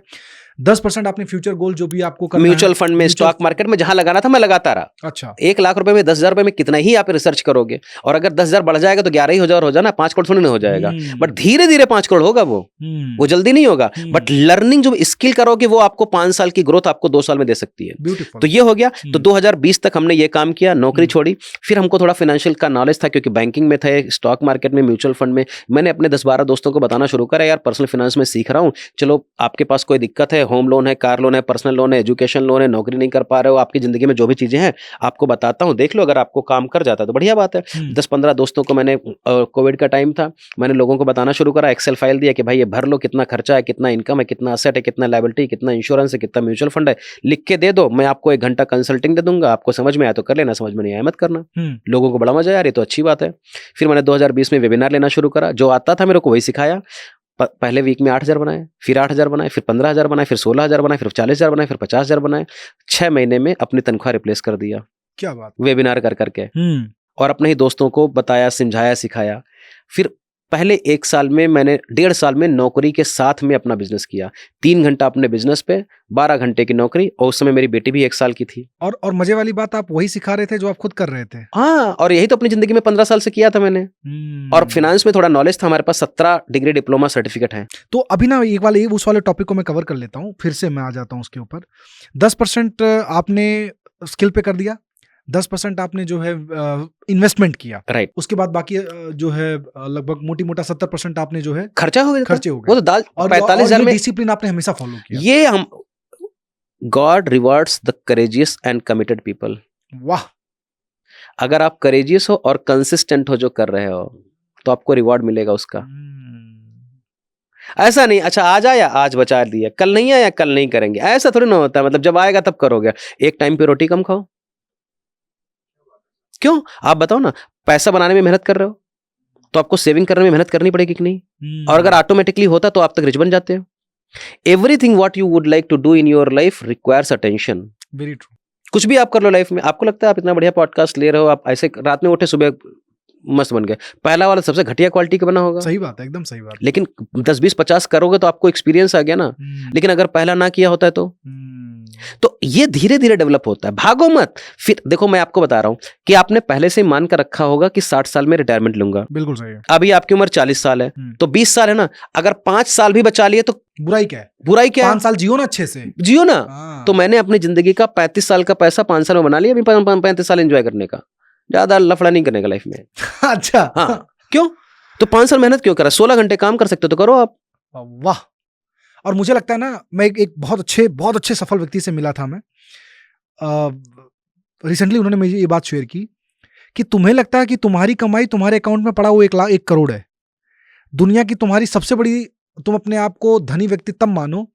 10% आपने फ्यूचर गोल जो भी आपको करना है, म्यूचुअल फंड में, स्टॉक मार्केट में जहां लगाना था मैं लगाता रहा। अच्छा, 1 लाख रुपए में 10,000 रुपए में कितना ही आप रिसर्च करोगे, और अगर 10,000 बढ़ जाएगा तो 11,000 हो जाना, 5 करोड़ थोड़ी ना हो जाएगा, बट धीरे धीरे 5 करोड़ होगा वो जल्दी नहीं होगा। बट लर्निंग जो स्किल करोगे वो आपको 5 साल की ग्रोथ आपको 2 साल में दे सकती है। ब्यूटीफुल। तो ये हो गया। तो 2020 तक हमने ये काम किया, नौकरी छोड़ी। फिर हमको थोड़ा फाइनेंशियल का नॉलेज था, क्योंकि बैंकिंग में थे, स्टॉक मार्केट में, म्यूचुअल फंड में। मैंने अपने 10-12 दोस्तों को बताना शुरू करा, यार पर्सनल फाइनेंस में सीख रहा हूँ, चलो आपके पास कोई दिक्कत है, होम लोन है, कार लोन है, पर्सनल लोन है, एजुकेशन लोन है, नौकरी नहीं कर पा रहे हो, आपकी जिंदगी में जो भी चीजें हैं आपको बताता हूँ, देख लो, अगर आपको काम कर जाता है तो बढ़िया बात है। 10-15 दोस्तों को मैंने, कोविड का टाइम था, मैंने लोगों को बताना शुरू करा, एक्सेल फाइल दिया कि भाई ये भर लो, कितना खर्चा है, कितना इनकम है, कितना असेट है, कितना लायबिलिटी, कितना इंश्योरेंस है, कितना म्यूचुअल फंड है, लिख के दे दो, मैं आपको 1 घंटा कंसल्टिंग दे दूंगा, आपको समझ में आया तो कर लेना, समझ में नहीं आया मत करना। लोगों को बड़ा मजा आया, ये तो अच्छी बात है। फिर मैंने 2020 में वेबिनार लेना शुरू करा, जो आता था मेरे को वही सिखाया। पहले वीक में 8,000 बनाए, फिर 8,000 बनाए, फिर 15,000 बनाए, फिर 16,000 बनाए, फिर 40,000 बनाए, फिर 50,000 बनाए। 6 महीने में अपनी तनख्वाह रिप्लेस कर दिया। क्या बात, वेबिनार कर करके, और अपने ही दोस्तों को बताया, समझाया, सिखाया। फिर पहले 1 साल में मैंने 1.5 साल में नौकरी के साथ में अपना बिजनेस किया। 3 घंटा अपने बिजनेस पे, 12 घंटे की नौकरी, और उस समय मेरी बेटी भी 1 साल की थी। और मजे वाली बात, आप वही सिखा रहे थे जो आप खुद कर रहे थे। हाँ, और यही तो अपनी जिंदगी में 15 साल से किया था मैंने। और फाइनेंस में थोड़ा नॉलेज था, हमारे पास 17 डिग्री डिप्लोमा सर्टिफिकेट है। तो अभी ना एक वाले उस वाले टॉपिक को मैं कवर कर लेता हूँ, फिर से मैं आ जाता हूँ उसके ऊपर। 10% आपने स्किल पे कर दिया, 10% आपने जो है इन्वेस्टमेंट किया, राइट। उसके बाद बाकी जो है लगभग मोटी मोटा 70% आपने जो है खर्चे हो गए। वो तो दाल, और 45,000 में डिसिप्लिन आपने हमेशा फॉलो किया। ये हम, God rewards the courageous and committed people. वाह। अगर आप करेजियस हो और कंसिस्टेंट हो जो कर रहे हो, तो आपको रिवॉर्ड मिलेगा उसका। ऐसा नहीं, अच्छा आज आया आज बचा दिया, कल नहीं आया कल नहीं करेंगे, ऐसा थोड़ी ना होता है। मतलब जब आएगा तब करोगे। एक टाइम पे रोटी कम खाओ, क्यों? आप बताओ ना, पैसा बनाने में मेहनत कर रहे हो तो आपको सेविंग करने में मेहनत करनी पड़ेगी कि नहीं? और अगर ऑटोमेटिकली होता तो आप तक रिच बन जाते हो। Everything what you would like to do in your life requires attention. Very true. कुछ भी आप कर लो लाइफ में, आपको लगता है आप इतना बढ़िया पॉडकास्ट ले रहे हो, आप ऐसे रात में उठे सुबह मस्त बन गए, पहला वाला सबसे घटिया क्वालिटी का बना होगा। सही बात है, एकदम सही बात। लेकिन 10 20 50 करोगे तो आपको एक्सपीरियंस आ गया ना। लेकिन अगर पहला ना किया होता है तो ये धीरे धीरे डेवलप होता है, भागो मत। फिर देखो, मैं आपको बता रहा हूं कि आपने पहले से मान कर रखा होगा कि 60 साल में रिटायरमेंट लूंगा। बिल्कुल सही है। अभी आपकी उम्र 40 साल है, तो 20 साल है ना, अगर 5 साल भी बचा लिए तो बुराई क्या है? 5 साल जियो ना, अच्छे से जियो ना। तो मैंने अपनी जिंदगी का 35 साल का पैसा 5 साल में बना लिया, अभी 35 साल एंजॉय करने का, ज्यादा लफड़ा नहीं करने का लाइफ में। अच्छा, हाँ, क्यों? तो 5 साल मेहनत क्यों करा? 16 घंटे काम कर सकते हो तो करो आप। वाह। और मुझे लगता है ना, मैं एक बहुत अच्छे सफल व्यक्ति से मिला था मैं रिसेंटली। उन्होंने मुझे ये बात शेयर की कि तुम्हें लगता है कि तुम्हारी कमाई तुम्हारे अकाउंट में पड़ा वो 1 करोड़ है। दुनिया की तुम्हारी सबसे बड़ी, तुम अपने आप को धनी व्यक्ति तब मानो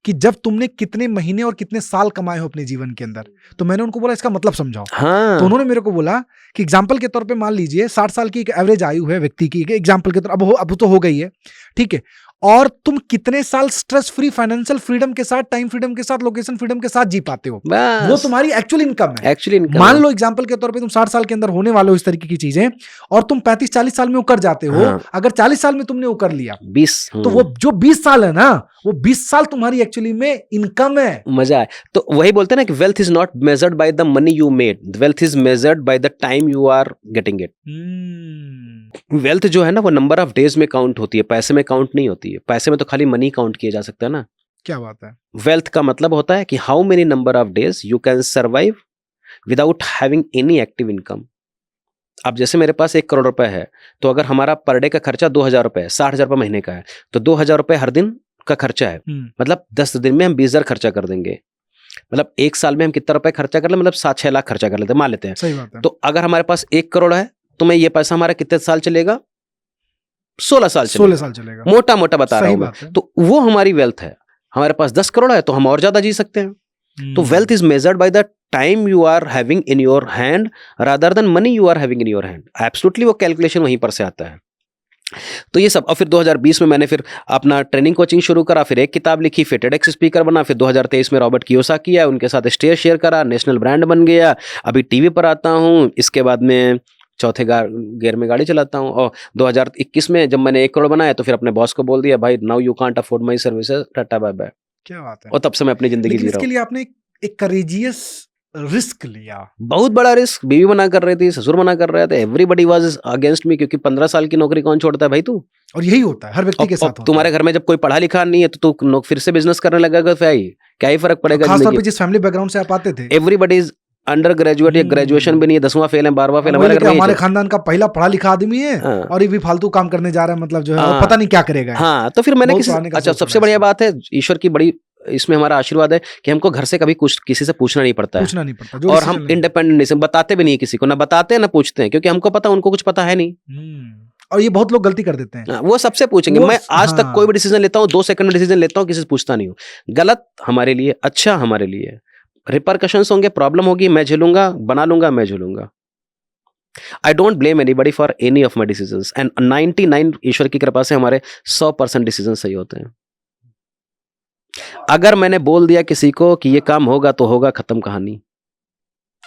कि जब तुमने कितने महीने और कितने साल कमाए हो अपने जीवन के अंदर। तो मैंने उनको बोला इसका मतलब समझाओ। हाँ। तो उन्होंने मेरे को बोला कि एग्जाम्पल के तौर पे मान लीजिए 60 साल की एक एवरेज आयु है व्यक्ति की, एग्जाम्पल के तौर, अब तो हो गई है, ठीक है, और तुम कितने साल स्ट्रेस फ्री, फाइनेंशियल फ्रीडम के साथ, टाइम फ्रीडम के साथ, लोकेशन फ्रीडम के साथ जी पाते हो, वो तुम्हारी एक्चुअल इनकम है। मान लो एग्जांपल के तौर पे तुम 60 साल के अंदर होने वाले हो इस तरीके की चीजें, और तुम 35-40 साल में वो कर जाते हो। हाँ। अगर 40 साल में तुमने वो कर लिया 20, तो वो जो 20 साल है ना, वो 20 साल तुम्हारी एक्चुअली में इनकम है। मजा है। तो वही बोलते हैं ना कि wealth is not measured by the money you made, wealth is measured by the time you are getting it. Wealth जो है ना, वो नंबर ऑफ डेज में काउंट होती है, पैसे में काउंट नहीं होती है। पैसे में तो खाली मनी काउंट किया जा सकता है ना। क्या बात है। वेल्थ का मतलब होता है कि how many number of days you can survive without having any active income. अब जैसे मेरे पास 1 करोड़ रुपए है, तो अगर हमारा पर डे का खर्चा 2,000 रुपए है, 60,000 रुपए महीने का है, तो 2,000 रुपए हर दिन का खर्चा है। मतलब 10 दिन में हम 20,000 खर्चा कर देंगे। मतलब 1 साल में हम कितना रुपए खर्चा कर ले, मतलब 7-6 लाख खर्चा कर लेते हैं, मान लेते हैं। सही बात है। तो अगर हमारे पास 1 करोड़ है, तो मैं ये पैसा हमारा कितने साल चलेगा? 16 साल चलेगा, 16 साल चलेगा। मोटा मोटा बता रहा सही हूं मैं। बात है। तो वो हमारी वेल्थ है। हमारे पास 10 करोड़ है तो हम और ज्यादा जी सकते हैं। तो wealth is measured by the time you are having in your hand rather than money you are having in your hand. Absolutely वो कैलकुलेशन वहीं पर से आता है। तो ये सब। और फिर 2020 में मैंने फिर अपना ट्रेनिंग कोचिंग शुरू करा, फिर एक किताब लिखी, फिर TEDx स्पीकर बना, फिर 2023 में रॉबर्ट कियोसाकी आया, उनके साथ स्टेज शेयर करा, नेशनल ब्रांड बन गया, अभी टीवी पर आता हूँ। इसके बाद में चौथे गियर में गाड़ी चलाता हूँ। और 2021 में जब मैंने 1 करोड़ बनाया तो फिर अपने बॉस को बोल दिया, भाई now you can't afford my services, tata bye bye. क्या बात है। और तब से मैं अपनी जिंदगी लेकिन जी रहा इसके हूँ। लिए आपने एक करेजियस रिस्क लिया। बहुत बड़ा रिस्क। बीवी मना कर रही थी, ससुर मना कर रहे थे, एवरीबडी वाज अगेंस्ट मी, क्योंकि 15 साल की नौकरी कौन छोड़ता है भाई तू। और यही होता है हर व्यक्ति के साथ होता तुम्हारे है। घर में जब कोई पढ़ा लिखा नहीं है तो तू फिर से बिजनेस करने लगेगा, फिर क्या ही फर्क पड़ेगा। खासतौर पे जिस फैमिली बैकग्राउंड से आप आते थे, एवरीबडी इज अंडर ग्रेजुएट या ग्रेजुएशन भी नहीं है, 10वां फेल है, 12वां फेल। हमारे घर में हमारे खानदान का पहला पढ़ा लिखा आदमी है और ये भी फालतू काम करने जा रहा है, मतलब जो है और पता नहीं क्या करेगा। हाँ, तो फिर मैंने अच्छा, सबसे बढ़िया बात है, ईश्वर की बड़ी इसमें हमारा आशीर्वाद है कि हमको घर से कभी कुछ किसी से पूछना नहीं पड़ता है। और हम इंडिपेंडेंट बताते भी नहीं किसी को, ना बताते हैं ना पूछते हैं, क्योंकि हमको पता उनको कुछ पता है नहीं। और ये बहुत लोग गलती कर देते हैं। वो सबसे पूछेंगे। मैं आज तक कोई भी डिसीजन लेता हूँ 2 सेकंड में डिसीजन लेता हूँ, किसी से पूछता नहीं हूँ। गलत हमारे लिए, अच्छा हमारे लिए, रिपरकशंस होंगे, प्रॉब्लम होगी, मैं झेलूंगा, बना लूंगा, मैं झेलूंगा। I don't blame anybody for any of my decisions and 99 ईश्वर की कृपा से हमारे 100% डिसीजन सही होते हैं। अगर मैंने बोल दिया किसी को कि ये काम होगा तो होगा, खत्म कहानी।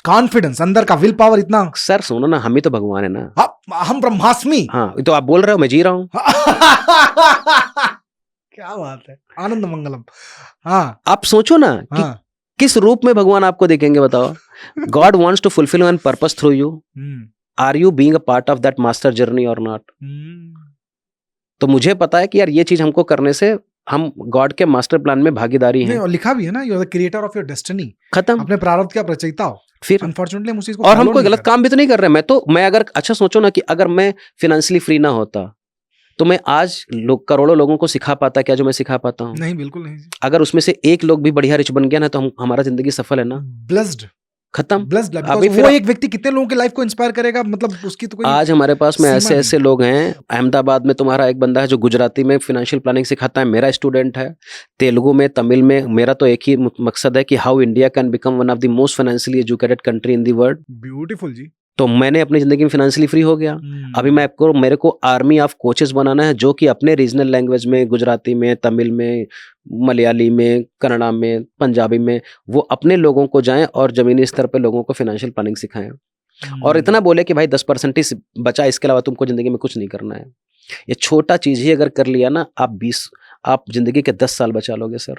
कॉन्फिडेंस, अंदर का विल पावर इतना। सर सुनो ना, हम ही तो भगवान है ना। हम ब्रह्मास्मि। हाँ, तो आप बोल रहे हो, मैं जी रहा हूं। क्या बात है, आनंद मंगलम। हाँ, आप सोचो ना कि किस रूप में भगवान आपको देखेंगे, बताओ। God wants to fulfil one purpose through you. Are you being a part of that master journey और नॉट? तो मुझे पता है कि यार ये चीज हमको करने से हम गॉड के मास्टर प्लान में भागीदारी हैं। और लिखा भी है ना, you are the creator of your destiny. खत्म। अपने प्रारब्ध का रचयिता हो। फिर अनफॉर्चुनेटली हम उस चीज को और हम कोई गलत काम भी तो नहीं कर रहे हैं। मैं अगर अच्छा सोचो ना कि अगर मैं फाइनेंशियली फ्री ना होता तो मैं आज करोड़ों लोगों को सिखा पाता क्या जो मैं सिखा पाता हूँ? नहीं, बिल्कुल नहीं। अगर उसमें से एक लोग भी बढ़िया रिच बन गया ना तो हमारा जिंदगी सफल है ना। ब्लेस्ड, खत्म। ब्लेस्ड। अभी वो एक व्यक्ति कितने लोगों की लाइफ को इंस्पायर करेगा, मतलब उसकी तो कोई। आज हमारे पास में ऐसे लोग हैं। अहमदाबाद में तुम्हारा एक बंदा है जो गुजराती में फाइनेंशियल प्लानिंग सिखाता है, मेरा स्टूडेंट है। तेलुगु में, तमिल में। मेरा तो एक ही मकसद है कि how India can become one of the most financially educated country in the world. Beautiful जी। तो मैंने अपनी जिंदगी में फाइनेंशियली फ्री हो गया। अभी मेरे को आर्मी ऑफ कोचेस बनाना है जो कि अपने रीजनल लैंग्वेज में, गुजराती में, तमिल में, मलयाली में, कन्नड़ा में, पंजाबी में, वो अपने लोगों को जाएं और जमीनी स्तर पे लोगों को फाइनेंशियल प्लानिंग सिखाएं। और इतना बोले कि भाई 10% ही बचा, इसके अलावा तुमको जिंदगी में कुछ नहीं करना है। ये छोटा चीज ही अगर कर लिया ना, आप जिंदगी के 10 साल बचा लोगे सर।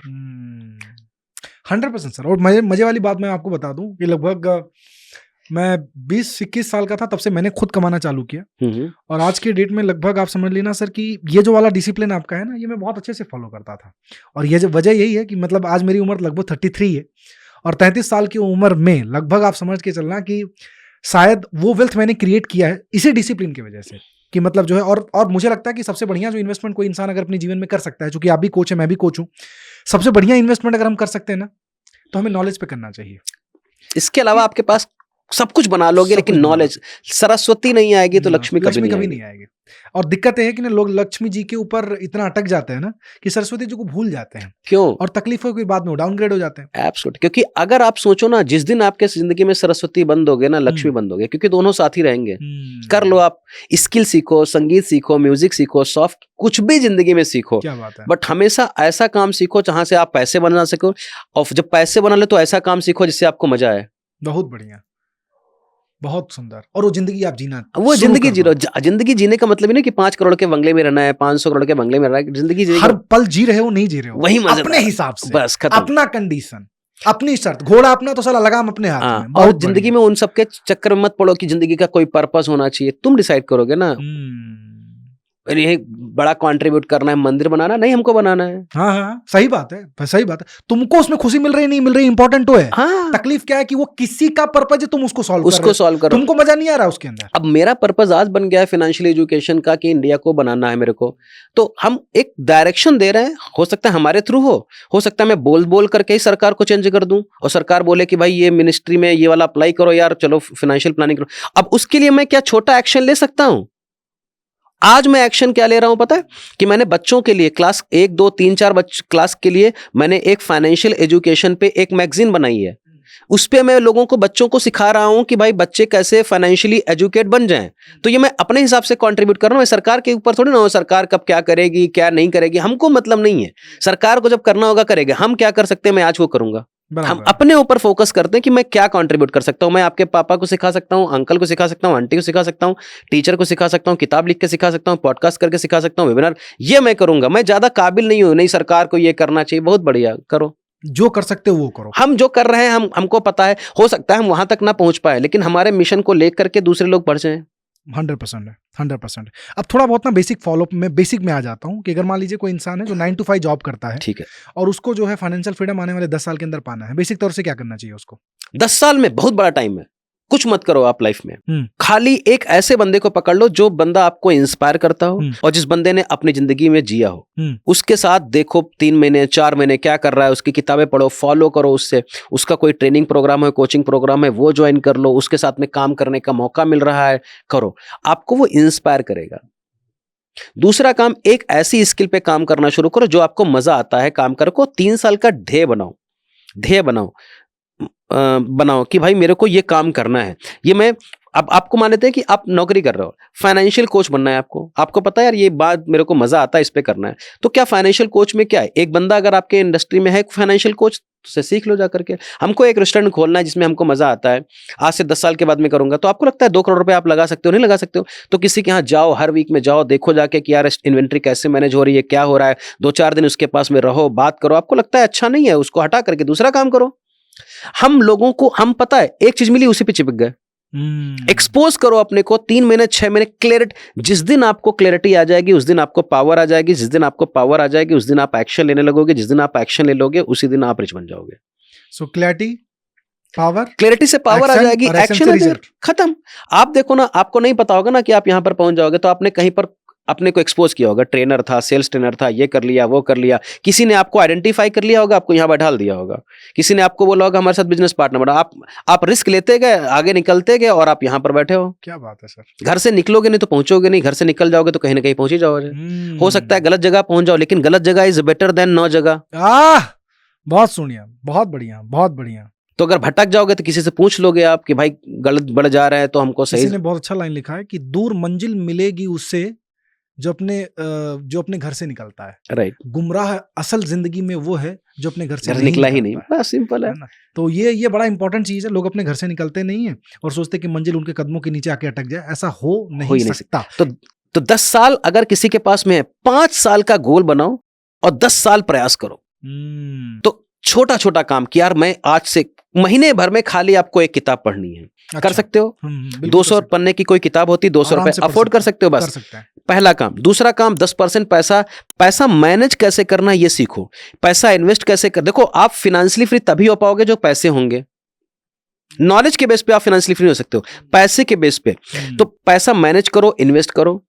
100% सर। और मजे वाली बात मैं आपको बता दूं कि लगभग मैं 20-21 साल का था तब से मैंने खुद कमाना चालू किया। और आज के डेट में लगभग आप समझ लेना सर कि ये जो वाला डिसिप्लिन आपका है ना, ये मैं बहुत अच्छे से फॉलो करता था। और ये जो वजह यही है कि मतलब आज मेरी उम्र लगभग 33 है और 33 साल की उम्र में लगभग आप समझ के चलना कि शायद वो वेल्थ मैंने क्रिएट किया है इसी डिसिप्लिन की वजह से, कि मतलब जो है। और मुझे लगता है कि सबसे बढ़िया जो इन्वेस्टमेंट कोई इंसान अगर अपने जीवन में कर सकता है, चूंकि आप भी कोच है, मैं भी कोच हूँ, सबसे बढ़िया इन्वेस्टमेंट अगर हम कर सकते हैं ना तो हमें नॉलेज पे करना चाहिए। इसके अलावा आपके पास सब कुछ बना लोगे लेकिन नॉलेज, सरस्वती नहीं आएगी तो लक्ष्मी कभी नहीं आएगी। और दिक्कत है कि ना लोग लक्ष्मी जी के ऊपर इतना अटक जाते हैं ना कि सरस्वती जी को भूल जाते हैं। क्यों? और तकलीफों के बाद में डाउनग्रेड हो जाते हैं। एब्सोल्युटली। क्योंकि अगर आप सोचो ना, जिस दिन आपके जिंदगी में सरस्वती बंद हो गए ना, लक्ष्मी बंद हो गए, क्योंकि दोनों साथ ही रहेंगे। कर लो, आप स्किल सीखो, संगीत सीखो, म्यूजिक सीखो, सॉफ्ट कुछ भी जिंदगी में सीखो। क्या बात है। बट हमेशा ऐसा काम सीखो जहां से आप पैसे बना सको, और जब पैसे बना ले तो ऐसा काम सीखो जिससे आपको मजा आए। बहुत बढ़िया, बहुत सुंदर। और वो जिंदगी आप जीना, वो जिंदगी जी रहे हो। जिंदगी जीने का मतलब ही नहीं कि 5 करोड़ के बंगले में रहना है, 500 करोड़ के बंगले में रहना है। जिंदगी हर पल जी रहे हो, नहीं जी रहे हो, वही मजे अपने हिसाब से, बस खत्म। अपना कंडीशन, अपनी शर्त, घोड़ा अपना तो साला लगाम अपने हाथ में। और जिंदगी में उन सबके चक्कर में मत पड़ो कि जिंदगी का कोई पर्पस होना चाहिए। तुम डिसाइड करोगे ना, ये बड़ा कंट्रीब्यूट करना है, मंदिर बनाना नहीं, हमको बनाना है। हाँ, सही बात है, सही बात है। तुमको उसमें खुशी मिल रही नहीं मिल रही इंपॉर्टेंट तो है। तकलीफ क्या है कि वो किसी का पर्पज है, तुम उसको सॉल्व करो, तुमको मजा नहीं आ रहा उसके अंदर। अब मेरा पर्पज आज बन गया है फाइनेंशियल एजुकेशन का, कि इंडिया को बनाना है मेरे को, तो हम एक डायरेक्शन दे रहे हैं। हो सकता है हमारे थ्रू हो सकता है मैं बोल करके ही सरकार को चेंज कर दूं और सरकार बोले कि भाई ये मिनिस्ट्री में ये वाला अप्लाई करो यार, चलो फाइनेंशियल प्लानिंग करो। अब उसके लिए मैं क्या छोटा एक्शन ले सकता हूं? आज मैं एक्शन क्या ले रहा हूं पता है कि मैंने बच्चों के लिए क्लास 1 2 3 4 क्लास के लिए मैंने एक फाइनेंशियल एजुकेशन पे एक मैगजीन बनाई है। उस पे मैं लोगों को बच्चों को सिखा रहा हूं कि भाई बच्चे कैसे फाइनेंशियली एजुकेट बन जाएं। तो ये मैं अपने हिसाब से कंट्रीब्यूट कर रहा हूं, सरकार के ऊपर थोड़ी ना हो सरकार कब क्या करेगी क्या नहीं करेगी, हमको मतलब नहीं है। सरकार को जब करना होगा करेगा, हम क्या कर सकते हैं मैं आज वो करूंगा। हम अपने ऊपर फोकस करते हैं कि मैं क्या कंट्रीब्यूट कर सकता हूं। मैं आपके पापा को सिखा सकता हूं, अंकल को सिखा सकता हूं, आंटी को सिखा सकता हूं, टीचर को सिखा सकता हूं, किताब लिख के सिखा सकता हूं, पॉडकास्ट करके सिखा सकता हूं, वेबिनार, ये मैं करूंगा। मैं ज्यादा काबिल नहीं हूं, नहीं सरकार को ये करना चाहिए, बहुत बढ़िया करो, जो कर सकते हो वो करो। हम जो कर रहे हैं हमको पता है, हो सकता है हम वहां तक ना पहुंच पाए, लेकिन हमारे मिशन को लेकर के दूसरे लोग बढ़ जाएं। 100% है, 100%। अब थोड़ा बहुत ना बेसिक में आ जाता हूँ कि अगर मान लीजिए कोई इंसान है जो 9 to 5 जॉब करता है, ठीक है, और उसको जो है फाइनेंशियल फ्रीडम आने वाले 10 साल के अंदर पाना है, बेसिक तौर से क्या करना चाहिए उसको? 10 साल में बहुत बड़ा टाइम है, कुछ मत करो आप लाइफ में, खाली एक ऐसे बंदे को पकड़ लो जो बंदा आपको इंस्पायर करता हो और जिस बंदे ने अपनी जिंदगी में जिया हो, उसके साथ देखो 3 महीने 4 महीने क्या कर रहा है, उसकी किताबें पढ़ो, फॉलो करो उससे, उसका कोई ट्रेनिंग प्रोग्राम है, कोचिंग प्रोग्राम है, वो ज्वाइन कर लो, उसके साथ में काम करने का मौका मिल रहा है, करो, आपको वो इंस्पायर करेगा। दूसरा काम, एक ऐसी स्किल पे काम करना शुरू करो जो आपको मजा आता है काम करो। 3 साल का ध्येय बनाओ कि भाई मेरे को ये काम करना है। ये मैं अब आपको मान लेते हैं कि आप नौकरी कर रहे हो, फाइनेंशियल कोच बनना है आपको पता है यार ये बात मेरे को मजा आता है, इस पे करना है। तो क्या फाइनेंशियल कोच में क्या है, एक बंदा अगर आपके इंडस्ट्री में है फाइनेंशियल कोच से सीख लो जाकर के। हमको एक रेस्टोरेंट खोलना है जिसमें हमको मजा आता है, आज से 10 साल के बाद में करूंगा, तो आपको लगता है 2 करोड़ रुपए आप लगा सकते हो, नहीं लगा सकते हो, तो किसी के यहाँ जाओ, हर वीक में जाओ, देखो जाके कि यार इन्वेंट्री कैसे मैनेज हो रही है, क्या हो रहा है, 2-4 दिन उसके पास में रहो, बात करो, आपको लगता है अच्छा नहीं है, उसको हटा करके दूसरा काम करो। हम लोगों को हम पता है एक चीज मिली उसी पे चिपक गए। एक्सपोज करो अपने को 3 महीने 6 महीने, क्लैरिटी, जिस दिन आपको क्लैरिटी आ जाएगी उस दिन आपको पावर आ जाएगी, जिस दिन आपको पावर आ जाएगी उस दिन आप एक्शन लेने लगोगे, जिस दिन आप एक्शन ले लोगे उसी दिन आप रिच बन जाओगे। सो क्लैरिटी, पावर, क्लैरिटी से पावर आ जाएगी, एक्शन आ जाएगा, खत्म। आप देखो ना, आपको नहीं पता होगा ना कि आप यहां पर पहुंच जाओगे, तो आपने कहीं पर अपने को एक्सपोज किया होगा, ट्रेनर था, सेल्स ट्रेनर था, ये कर लिया वो कर लिया, किसी ने आपको आइडेंटिफाई कर लिया होगा, आपको यहाँ बैठा दिया होगा, किसी ने आपको बोला होगा हमारे साथ बिजनेस पार्टनर बना, आप रिस्क लेते गए, आगे निकलते गए और आप यहाँ पर बैठे हो। क्या बात है सर। घर से निकलोगे नहीं तो पहुंचोगे नहीं, घर से निकल जाओगे तो कहीं ना कहीं पहुंच ही जाओगे। हो सकता है गलत जगह पहुंच जाओ, लेकिन गलत जगह इज बेटर देन नो जगह। बहुत सुनिया, बहुत बढ़िया, बहुत बढ़िया। तो अगर भटक जाओगे तो किसी से पूछ लोगे आप कि भाई गलत बढ़ जा रहा है तो हमको सही। किसी ने बहुत अच्छा लाइन लिखा है कि दूर मंजिल मिलेगी उससे जो अपने घर से निकलता है, राइट। गुमराह असल जिंदगी में वो है जो अपने घर से निकला ही नहीं, बस सिंपल है ना। तो ये बड़ा इंपॉर्टेंट चीज है। लोग अपने घर से निकलते नहीं है और सोचते कि मंजिल उनके कदमों के नीचे आके अटक जाए, ऐसा हो नहीं सकता। तो 10 साल अगर किसी के पास में है, 5 साल का गोल बनाओ और 10 साल प्रयास करो। तो छोटा छोटा काम कि यार मैं आज से महीने भर में खाली आपको एक किताब पढ़नी है। अच्छा। कर सकते हो, 200 पन्ने की कोई किताब होती, 200 रुपए अफोर्ड कर सकते हो, बस पहला काम। दूसरा काम 10% पैसा मैनेज कैसे करना ये सीखो, पैसा इन्वेस्ट कैसे कर। देखो आप फाइनेंशियली फ्री तभी हो पाओगे जो पैसे होंगे। नॉलेज के बेस पे आप फाइनेंशियली फ्री हो सकते हो, पैसे के बेस पे। तो पैसा मैनेज करो, इन्वेस्ट करो,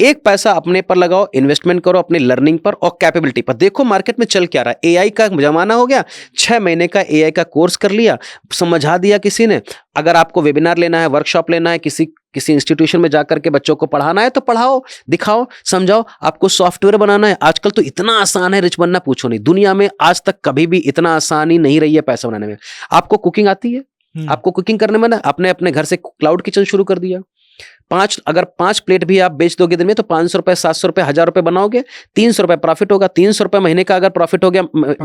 एक पैसा अपने पर लगाओ, इन्वेस्टमेंट करो अपनी लर्निंग पर और कैपेबिलिटी पर। देखो मार्केट में चल क्या रहा है, एआई का जमाना हो गया, 6 महीने का एआई का कोर्स कर लिया, समझा दिया किसी ने। अगर आपको वेबिनार लेना है, वर्कशॉप लेना है, किसी इंस्टीट्यूशन में जाकर के बच्चों को पढ़ाना है तो पढ़ाओ, दिखाओ, समझाओ। आपको सॉफ्टवेयर बनाना है, आजकल तो इतना आसान है रिच बनना, पूछो नहीं। दुनिया में आज तक कभी भी इतना आसानी नहीं रही है पैसा बनाने में। आपको कुकिंग आती है, आपको कुकिंग करने में ना अपने घर से क्लाउड किचन शुरू कर दिया। अगर 5 प्लेट भी आप बेच दोगे दिन में तो 500 रुपए, 700 रुपए, 1000 रुपए बनाओगे, 300 रुपए प्रॉफिट होगा। 300 रुपए महीने का अगर प्रॉफिट हो गया,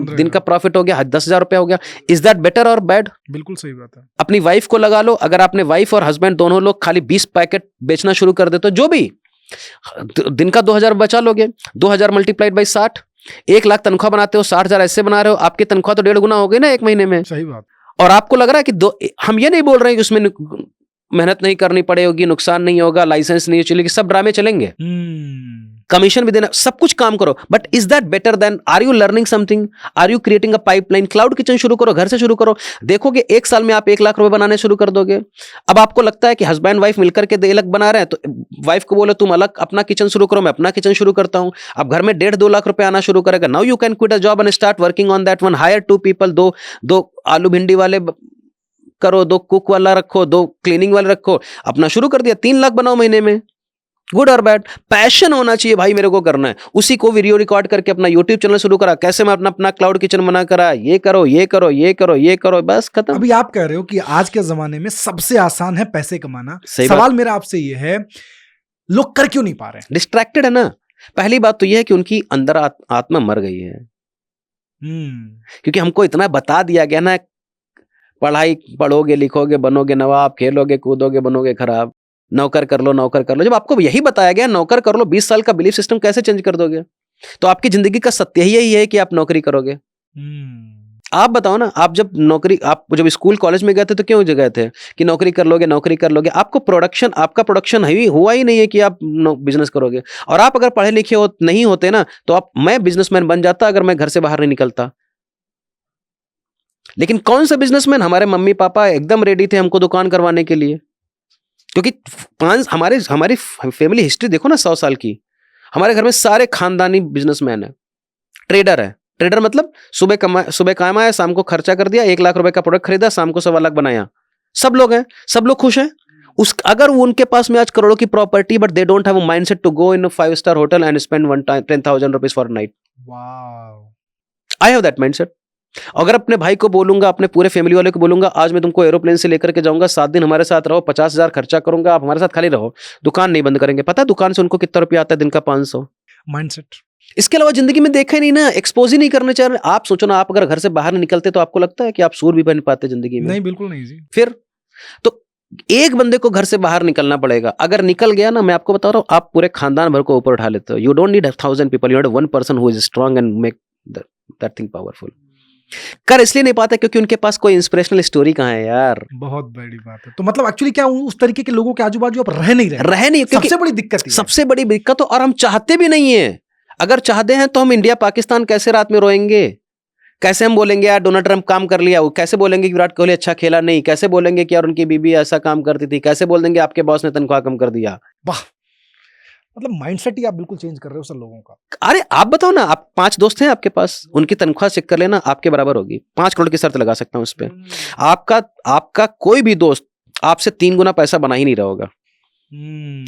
दिन का प्रॉफिट हो गया, 10,000 रुपए हो गया। इज दैट बेटर और बैड? बिल्कुल सही बात है। अपनी वाइफ को लगा लो, अगर आपने वाइफ और हस्बैंड दोनों लोग खाली 20 पैकेट बेचना शुरू कर दे तो जो भी दिन का 2000 बचा लोगे। 2000 मल्टीप्लाइड बाई 60, 1 लाख तनख्वाह बनाते हो, 60,000 ऐसे बना रहे हो, आपकी तनख्वाह तो 1.5 गुना हो गई ना एक महीने में। सही बात। और आपको लग रहा है कि हम ये नहीं बोल रहे हैं कि उसमें मेहनत नहीं करनी पड़ेगी, नुकसान नहीं होगा, लाइसेंस नहीं चलेगी, सब ड्रामे चलेंगे, कमीशन भी देना, सब कुछ काम करो। But is that better than, are you learning something, are you creating a pipeline? Cloud kitchen शुरू करो, घर से शुरू करो, देखोगे 1 साल में आप 1 लाख रुपए बनाने शुरू कर दोगे। अब आपको लगता है कि हस्बैंड वाइफ मिलकर के 1 लाख बना रहे हैं, तो वाइफ को बोलो तुम अलग अपना किचन शुरू करो, मैं अपना किचन शुरू करता हूं। अब घर में 1.5-2 लाख रुपए आना शुरू करेगा। Now you can quit a job and start working on that one. Hire 2 people, दो आलू भिंडी वाले करो, 2 कुक वाला रखो, 2 क्लीनिंग वाले रखो, अपना शुरू कर दिया, 3 लाख बनाओ महीने में। गुड और बैड, पैशन होना चाहिए भाई, मेरे को करना है, उसी को वीडियो रिकॉर्ड करके अपना यूट्यूब चैनल शुरू करा, कैसे मैं अपना क्लाउड किचन बना करा, ये करो ये करो ये करो ये करो, बस खत्म। अभी आप कह रहे हो कि आज के जमाने में सबसे आसान है पैसे कमाना। सही सवाल मेरा आपसे ये है, लोग कर क्यों नहीं पा रहे हैं? डिस्ट्रैक्टेड है ना। पहली बात तो यह है कि उनकी अंदर आत्मा मर गई है, क्योंकि हमको इतना बता दिया गया ना, पढ़ाई पढ़ोगे लिखोगे बनोगे नवाब, खेलोगे कूदोगे बनोगे खराब, नौकर कर लो नौकर कर लो। जब आपको यही बताया गया नौकर कर लो, 20 साल का बिलीफ सिस्टम कैसे चेंज कर दोगे? तो आपकी जिंदगी का सत्य ही यही है कि आप नौकरी करोगे। आप बताओ ना, आप जब स्कूल कॉलेज में गए थे तो क्यों गए थे कि नौकरी कर लोगे नौकरी कर लोगे? आपका प्रोडक्शन हुआ ही नहीं है कि आप बिजनेस करोगे। और आप अगर पढ़े लिखे नहीं होते ना, तो मैं बिजनेसमैन बन जाता अगर मैं घर से बाहर नहीं निकलता। लेकिन कौन सा बिजनेसमैन? हमारे मम्मी पापा एकदम रेडी थे हमको दुकान करवाने के लिए, क्योंकि हमारी फैमिली हिस्ट्री देखो ना 100 साल की। हमारे घर में सारे खानदानी बिजनेसमैन है, ट्रेडर है। ट्रेडर मतलब सुबह कमाया, शाम को खर्चा कर दिया, 1 लाख रुपए का प्रोडक्ट खरीदा, शाम को 1.25 लाख बनाया। सब लोग हैं, सब लोग खुश हैं। अगर उनके पास में आज करोड़ों की property, but they don't have a mindset to go in a 5-star hotel and spend 10,000 rupees for night. I have that mindset. अगर अपने भाई को बोलूंगा, अपने पूरे फैमिली वाले को बोलूंगा, आज मैं तुमको एरोप्लेन से लेकर के जाऊंगा, 7 दिन हमारे साथ रहो, 50,000 खर्चा करूंगा, आप हमारे साथ खाली रहो, दुकान नहीं बंद करेंगे। पता है दुकान से उनको कितना रुपया आता है? दिन का 500। माइंडसेट। इसके अलावा जिंदगी में देखा ही नहीं ना, एक्सपोज ही नहीं करने चाह रहे। आप सोचो ना, आप अगर घर से बाहर नहीं निकलते तो आपको लगता है कि आप सूर भी बन पाते जिंदगी में? नहीं, बिल्कुल नहीं जी। फिर तो एक बंदे को घर से बाहर निकलना पड़ेगा। अगर निकल गया ना, मैं आपको बता रहा हूँ, आप पूरे खानदान भर को ऊपर उठा लेते हो। You don't need 1,000 people, you need 1 person who is strong and make that thing powerful. कर इसलिए नहीं पाते क्योंकि उनके पास कोई इंस्पिरेशनल स्टोरी कहाँ है यार। बहुत बड़ी बात है। तो मतलब एक्चुअली क्या उस तरीके के लोगों के आजू बाजू आप रह नहीं रहे, सबसे बड़ी दिक्कत। सबसे बड़ी दिक्कत तो, और हम चाहते भी नहीं है। अगर चाहते हैं तो हम इंडिया पाकिस्तान कैसे रात में रोएंगे? कैसे हम बोलेंगे यार डोनाल्ड ट्रंप काम कर लिया? कैसे बोलेंगे कि विराट कोहली अच्छा खेला नहीं? कैसे बोलेंगे कि यार उनकी बीबी ऐसा काम करती थी? कैसे बोल देंगे आपके बॉस ने तनख्वाह कम कर दिया? वाह, मतलब माइंडसेट ही आप बिल्कुल चेंज कर रहे हो सब लोगों का। अरे आप बताओ ना, आप 5 दोस्त हैं आपके पास, उनकी तनख्वाह चेक कर लेना, आपके बराबर होगी। 5 करोड़ की शर्त लगा सकता हूं उस पर। आपका कोई भी दोस्त आपसे 3 गुना पैसा बना ही नहीं रहा होगा।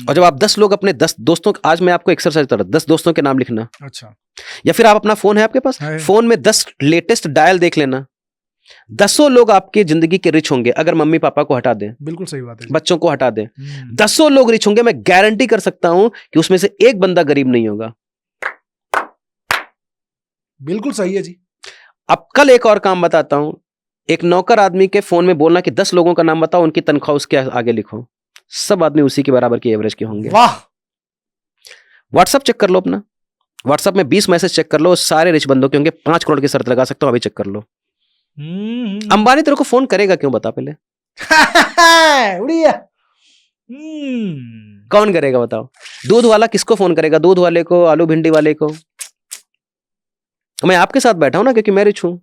और जब आप 10 लोग अपने 10 दोस्तों, आज मैं आपको एक्सरसाइज कर रहा हूं, 10 दोस्तों के नाम लिखना। अच्छा। या फिर आप अपना फोन है आपके पास, फोन में 10 लेटेस्ट डायल देख लेना। 10 लोग आपके जिंदगी के रिच होंगे अगर मम्मी पापा को हटा दें। बिल्कुल सही बात है। बच्चों को हटा दें, 10 लोग रिच होंगे। मैं गारंटी कर सकता हूं कि उसमें से एक बंदा गरीब नहीं होगा। बिल्कुल सही है जी। अब कल एक और काम बताता हूं। एक नौकर आदमी के फोन में बोलना कि 10 लोगों का नाम बताओ, उनकी तनख्वाह उसके आगे लिखो, सब आदमी उसी के बराबर की एवरेज के होंगे। वाह। व्हाट्सएप चेक कर लो अपना, व्हाट्सएप में 20 मैसेज चेक कर लो, सारे रिच बंदों के होंगे। 5 करोड़ की शर्त लगा सकता हूं, अभी चेक कर लो। अंबानी तेरे को फोन करेगा क्यों, बता पहले। उड़िया। कौन करेगा बताओ? दूध वाला किसको फोन करेगा? दूध वाले को, आलू भिंडी वाले को। मैं आपके साथ बैठा हूं ना क्योंकि मैं रिच हूं,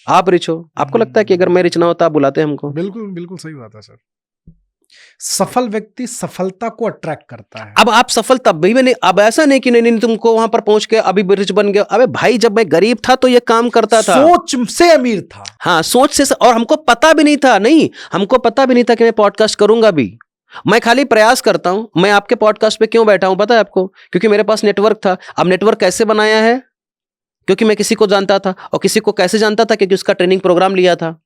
आप रिच हो। आपको लगता है कि अगर मैं रिच ना होता आप बुलाते हमको? बिल्कुल बिल्कुल सही बात है सर। सफल व्यक्ति सफलता को अट्रैक्ट करता है। अब आप सफल तब भी नहीं, अब ऐसा नहीं कि नहीं तुमको वहां पर पहुंच के अभी रिच बन गया। अबे भाई, जब मैं गरीब था तो ये काम करता था, सोच से अमीर था। हाँ, सोच से। और हमको पता भी नहीं था, हमको पता भी नहीं था कि मैं पॉडकास्ट करूंगा भी। मैं खाली प्रयास करता हूं। मैं आपके पॉडकास्ट पे क्यों बैठा हूं पता है आपको? क्योंकि मेरे पास नेटवर्क था। अब नेटवर्क कैसे बनाया है? क्योंकि मैं किसी को जानता था। और किसी को कैसे जानता था? क्योंकि उसका ट्रेनिंग प्रोग्राम लिया था।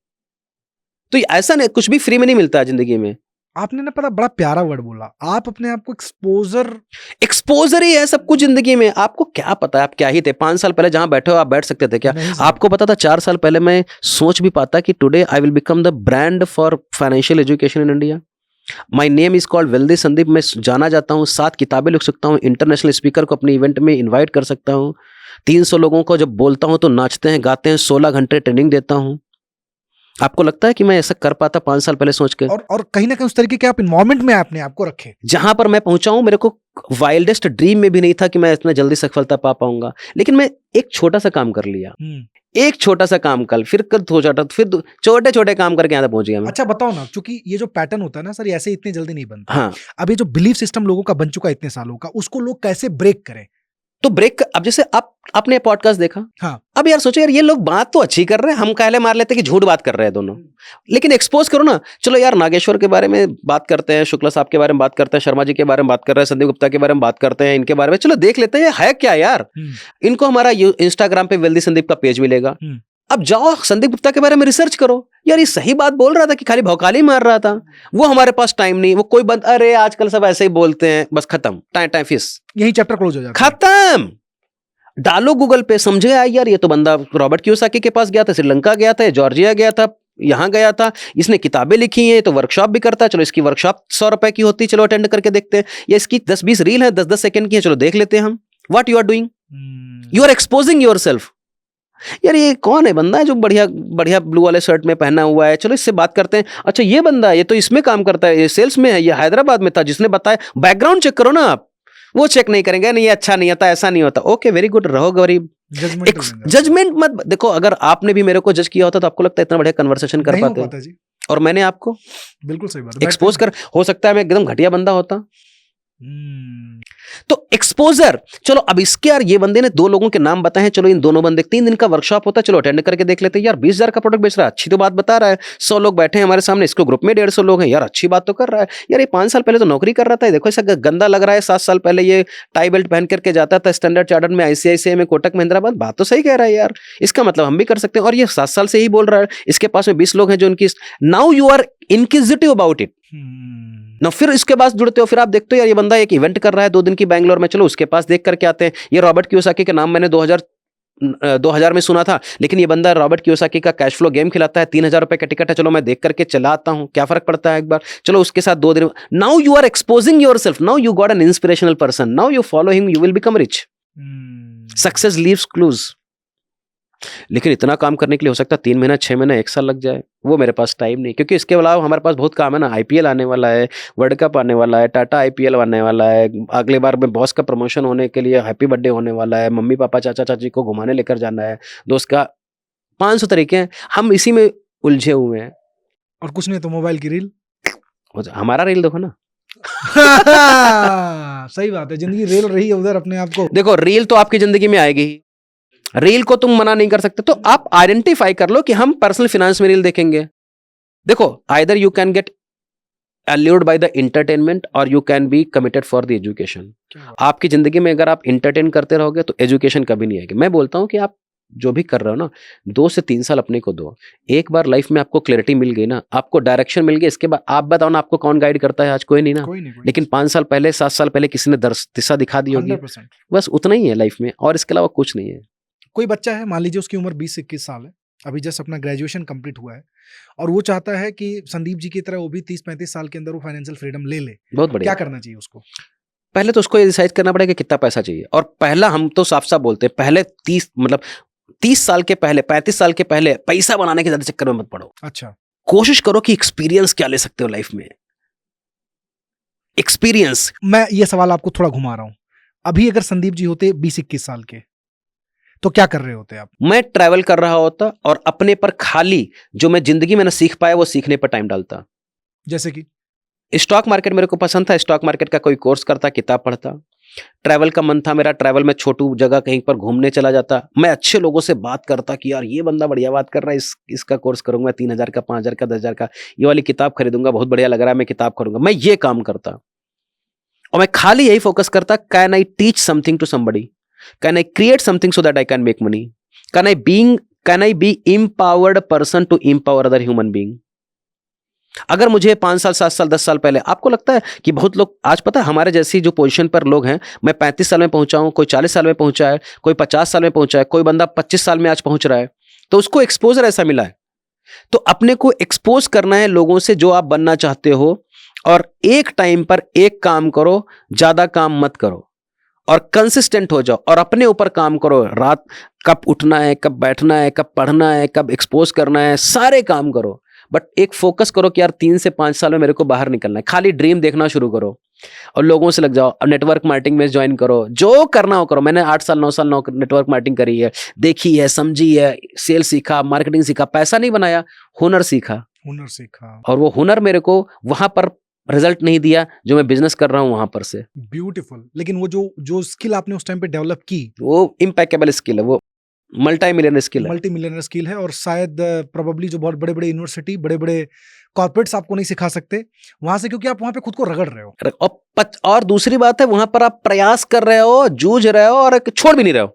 तो ऐसा नहीं, कुछ भी फ्री में नहीं मिलता है जिंदगी में। आपने ना पता बड़ा प्यारा वर्ड बोला, आप अपने आप को एक्सपोजर ही है सब कुछ जिंदगी में। आपको क्या पता है आप क्या ही थे? 5 साल पहले जहां बैठे हो आप बैठ सकते थे क्या? आपको पता था 4 साल पहले मैं सोच भी पाता कि today I will become the brand for financial education in India. My name is called wealthy Sandeep. मैं जाना जाता हूँ, 7 किताबें लिख सकता हूँ, इंटरनेशनल स्पीकर को अपने इवेंट में इन्वाइट कर सकता हूँ, 300 लोगों को जब बोलता हूँ तो नाचते हैं गाते हैं, 16 घंटे ट्रेनिंग देता हूँ। आपको लगता है कि मैं ऐसा कर पाता 5 साल पहले सोच के? और कहीं ना कहीं उस तरीके के आप इन्वायरमेंट में अपने आप को रखे। जहां पर मैं पहुंचा हूं, मेरे को वाइल्डेस्ट ड्रीम में भी नहीं था कि मैं इतना जल्दी सफलता पा पाऊंगा। लेकिन मैं एक छोटा सा काम कर लिया, एक छोटा सा काम कल, फिर हो जाता, फिर छोटे छोटे काम करके यहाँ पहुंच गया मैं। अच्छा बताओ ना, क्योंकि ये जो पैटर्न होता है ना सर, ऐसे इतनी जल्दी नहीं बनता। हाँ। अब ये जो बिलीफ सिस्टम लोगों का बन चुका है इतने सालों का, उसको लोग कैसे ब्रेक करें? तो ब्रेक, अब जैसे आपने पॉडकास्ट देखा, हाँ। अब यार सोचो यार ये लोग बात तो अच्छी कर रहे हैं, हम कहले मार लेते हैं कि झूठ बात कर रहे हैं दोनों, लेकिन एक्सपोज करो ना। चलो यार नागेश्वर के बारे में बात करते हैं, शुक्ला साहब के बारे में बात करते हैं, शर्मा जी के बारे में बात कर रहे हैं, संदीप गुप्ता के बारे में बात करते हैं, इनके बारे में चलो देख लेते हैं है क्या यार। इनको हमारा इंस्टाग्राम पे वेल्दी संदीप का पेज मिलेगा, अब जाओ संदीप गुप्ता के बारे में रिसर्च करो, यार ये सही बात बोल रहा था कि खाली भौकाली मार रहा था, वो हमारे पास टाइम नहीं, वो कोई बंद, अरे आजकल सब ऐसे ही बोलते हैं, बस खत्म, टाइम फिस, यही चैप्टर क्लोज हो जाता है, खत्म। डालो गूगल पे, समझे यार ये तो बंदा रॉबर्ट कियोसाकी के पास गया था, श्रीलंका गया था, जॉर्जिया गया था, यहाँ गया था, इसने किताबें लिखी हैं, तो वर्कशॉप भी करता है, चलो इसकी वर्कशॉप 100 रुपए की होती है, चलो अटेंड करके देखते हैं, या इसकी 10-20 रील है 10-10 सेकंड की है, चलो देख लेते हैं हम। What you are doing, you are exposing yourself. यार ये कौन है बंदा जो बढ़िया बढ़िया ब्लू वाले शर्ट में पहना हुआ है, चलो इससे बात करते हैं, अच्छा ये बंदा ये तो इसमें काम करता है, ये सेल्स में है, ये हैदराबाद में था, जिसने बताया, बैकग्राउंड चेक करो ना आप, वो चेक नहीं करेंगे, नहीं अच्छा नहीं आता, ऐसा नहीं होता, ओके वेरी गुड, रहो गरीब। जजमेंट मत देखो, अगर आपने भी मेरे को जज किया होता तो आपको लगता है इतना बढ़िया कन्वर्सेशन कर पाते जी। और मैंने आपको बिल्कुल सही बात एक्सपोज कर, हो सकता है मैं एकदम घटिया बंदा होता। तो एक्सपोजर, चलो अब इसके यार ये बंदे ने 2 लोगों के नाम बताए हैं, चलो इन दोनों बंदे 3 दिन का वर्कशॉप होता है, चलो अटेंड करके देख लेते हैं, यार 20,000 का प्रोडक्ट बेच रहा है, अच्छी तो बात बता रहा है, 100 लोग बैठे हैं हमारे सामने, इसको ग्रुप में 150 लोग हैं, यार अच्छी बात तो कर रहा है, यार ये 5 साल पहले तो नौकरी कर रहा था, देखो ऐसा गंदा लग रहा है, 7 साल पहले ये टाई बेल्ट पहन करके जाता था, स्टैंडर्ड चार्टर्ड में, ICICI में, कोटक महिंद्रा, बात तो सही कह रहा है यार, इसका मतलब हम भी कर सकते हैं, और ये 7 साल से ही बोल रहा है, इसके पास में 20 लोग हैं जो उनकी, now you are inquisitive about it ना, फिर इसके पास जुड़ते हो, फिर आप देखते हो यार ये बंदा एक इवेंट कर रहा है 2 दिन की बैंगलोर में, चलो उसके पास देख करके आते हैं। ये रॉबर्ट कियोसाकी के नाम मैंने 2000 में सुना था, लेकिन ये बंदा रॉबर्ट कियोसाकी का कैश फ्लो गेम खिलाता है, 3000 रुपए का टिकट है, चलो मैं देख करके चला आता हूं, क्या फर्क पड़ता है एक बार, चलो उसके साथ 2 दिन, now you are exposing yourself, now you got an inspirational person, now you follow him, you will become rich, success leaves clues. लेकिन इतना काम करने के लिए हो सकता है 3 महीना 6 महीना 1 साल लग जाए, वो मेरे पास टाइम नहीं, क्योंकि इसके अलावा हमारे पास बहुत काम है ना, IPL आने वाला है, वर्ल्ड कप आने वाला है, टाटा IPL आने वाला है, अगले बार में बॉस का प्रमोशन होने के लिए हैप्पी बर्थडे होने वाला है, मम्मी पापा चाचा चाची को घुमाने लेकर जाना है, दोस्त का 500 तरीके हैं, हम इसी में उलझे हुए हैं। और कुछ नहीं तो मोबाइल की रील, हमारा रील देखो ना। सही बात है, जिंदगी रील रही है उधर, अपने आप को देखो, रील तो आपकी जिंदगी में आएगी ही, रील को तुम मना नहीं कर सकते, तो आप आइडेंटिफाई कर लो कि हम पर्सनल फिनेंस में रील देखेंगे। देखो, either you can get allured by the entertainment और you can be committed for the education। आपकी जिंदगी में अगर आप इंटरटेन करते रहोगे तो एजुकेशन कभी नहीं आएगी। मैं बोलता हूं कि आप जो भी कर रहे हो ना, 2 से 3 साल अपने को दो, एक बार लाइफ में आपको क्लैरिटी मिल गई ना, आपको डायरेक्शन मिल गई, इसके बाद आप बताओ ना, आपको कौन गाइड करता है आज, कोई नहीं ना, कोई नहीं। लेकिन 5 साल पहले 7 साल पहले किसी ने दिशा दिखा दी होगी, बस उतना ही है लाइफ में, और इसके अलावा कुछ नहीं है। कोई बच्चा है, मान लीजिए उसकी उम्र 20 से 21 साल है, अभी जस्ट अपना ग्रेजुएशन कंप्लीट हुआ है, और वो चाहता है कि संदीप जी की तरह वो भी 30-35 साल के अंदर वो फाइनेंशियल फ्रीडम ले ले, बहुत बढ़िया। क्या करना चाहिए उसको? पहले तो उसको ये डिसाइड करना पड़ेगा कितना पैसा चाहिए, और पहला हम तो साफ साफ बोलते हैं, पहले 30 साल के पहले, 35 साल के पहले पैसा बनाने के ज्यादा चक्कर में मत पड़ो। अच्छा, कोशिश करो कि एक्सपीरियंस क्या ले सकते हो लाइफ में, एक्सपीरियंस। मैं ये सवाल आपको थोड़ा घुमा रहा हूं, अभी अगर संदीप जी होते 20-21 साल के, तो क्या कर रहे होते आप? मैं ट्रैवल कर रहा होता, और अपने पर खाली जो मैं जिंदगी में ना सीख पाया वो सीखने पर टाइम डालता। जैसे कि स्टॉक मार्केट मेरे को पसंद था, स्टॉक मार्केट का कोई कोर्स करता, किताब पढ़ता। ट्रैवल का मन था मेरा, ट्रैवल में छोटू जगह कहीं पर घूमने चला जाता। मैं अच्छे लोगों से बात करता कि यार ये बंदा बढ़िया बात कर रहा है, इसका कोर्स करूंगा, 3,000 का, 5,000 का, 10,000 का, ये वाली किताब खरीदूंगा, बहुत बढ़िया लग रहा है, मैं किताब खरीदूंगा। मैं ये काम करता, और मैं खाली यही फोकस करता, can I teach something to somebody, can I create something so that I can make money, can I be empowered person to empower other human being. अगर मुझे 5 साल, 7 साल, 10 साल पहले, आपको लगता है कि बहुत लोग आज, पता है हमारे जैसी जो पोजीशन पर लोग हैं, मैं 35 साल में पहुंचा हूं, कोई 40 साल में पहुंचा है, कोई 50 साल में पहुंचा है, कोई बंदा 25 साल में आज पहुंच रहा है, तो उसको एक्सपोजर ऐसा मिला है। तो अपने को एक्सपोज करना है लोगों से जो आप बनना चाहते हो, और एक टाइम पर एक काम करो, ज्यादा काम मत करो, और कंसिस्टेंट हो जाओ, और अपने ऊपर काम करो। रात कब उठना है, कब बैठना है, कब पढ़ना है, कब एक्सपोज करना है, सारे काम करो, बट एक फोकस करो कि यार 3 से 5 साल में मेरे को बाहर निकलना है। खाली ड्रीम देखना शुरू करो, और लोगों से लग जाओ, नेटवर्क मार्केटिंग में ज्वाइन करो, जो करना हो करो। मैंने 8 साल 9 साल नेटवर्क मार्केटिंग करी है, देखी है, समझी है, सेल सीखा, मार्केटिंग सीखा, पैसा नहीं बनाया, हुनर सीखा, हुनर सीखा, और वो हुनर मेरे को वहां पर रिजल्ट नहीं दिया जो मैं बिजनेस कर रहा हूँ वहां पर से। ब्यूटीफुल। लेकिन वो जो स्किल आपने उस टाइम पे डेवलप की, वो इम्पेकेबल स्किल है, वो मल्टी मिलियनर स्किल है। मल्टी मिलियनर स्किल है, और शायद प्रोबेबली जो बहुत बड़े बड़े यूनिवर्सिटी, बड़े बड़े कॉर्पोरेट्स आपको नहीं सिखा सकते वहां से, क्योंकि आप वहां पे खुद को रगड़ रहे हो। और दूसरी बात है, वहां पर आप प्रयास कर रहे हो, जूझ रहे हो और छोड़ भी नहीं रहे हो।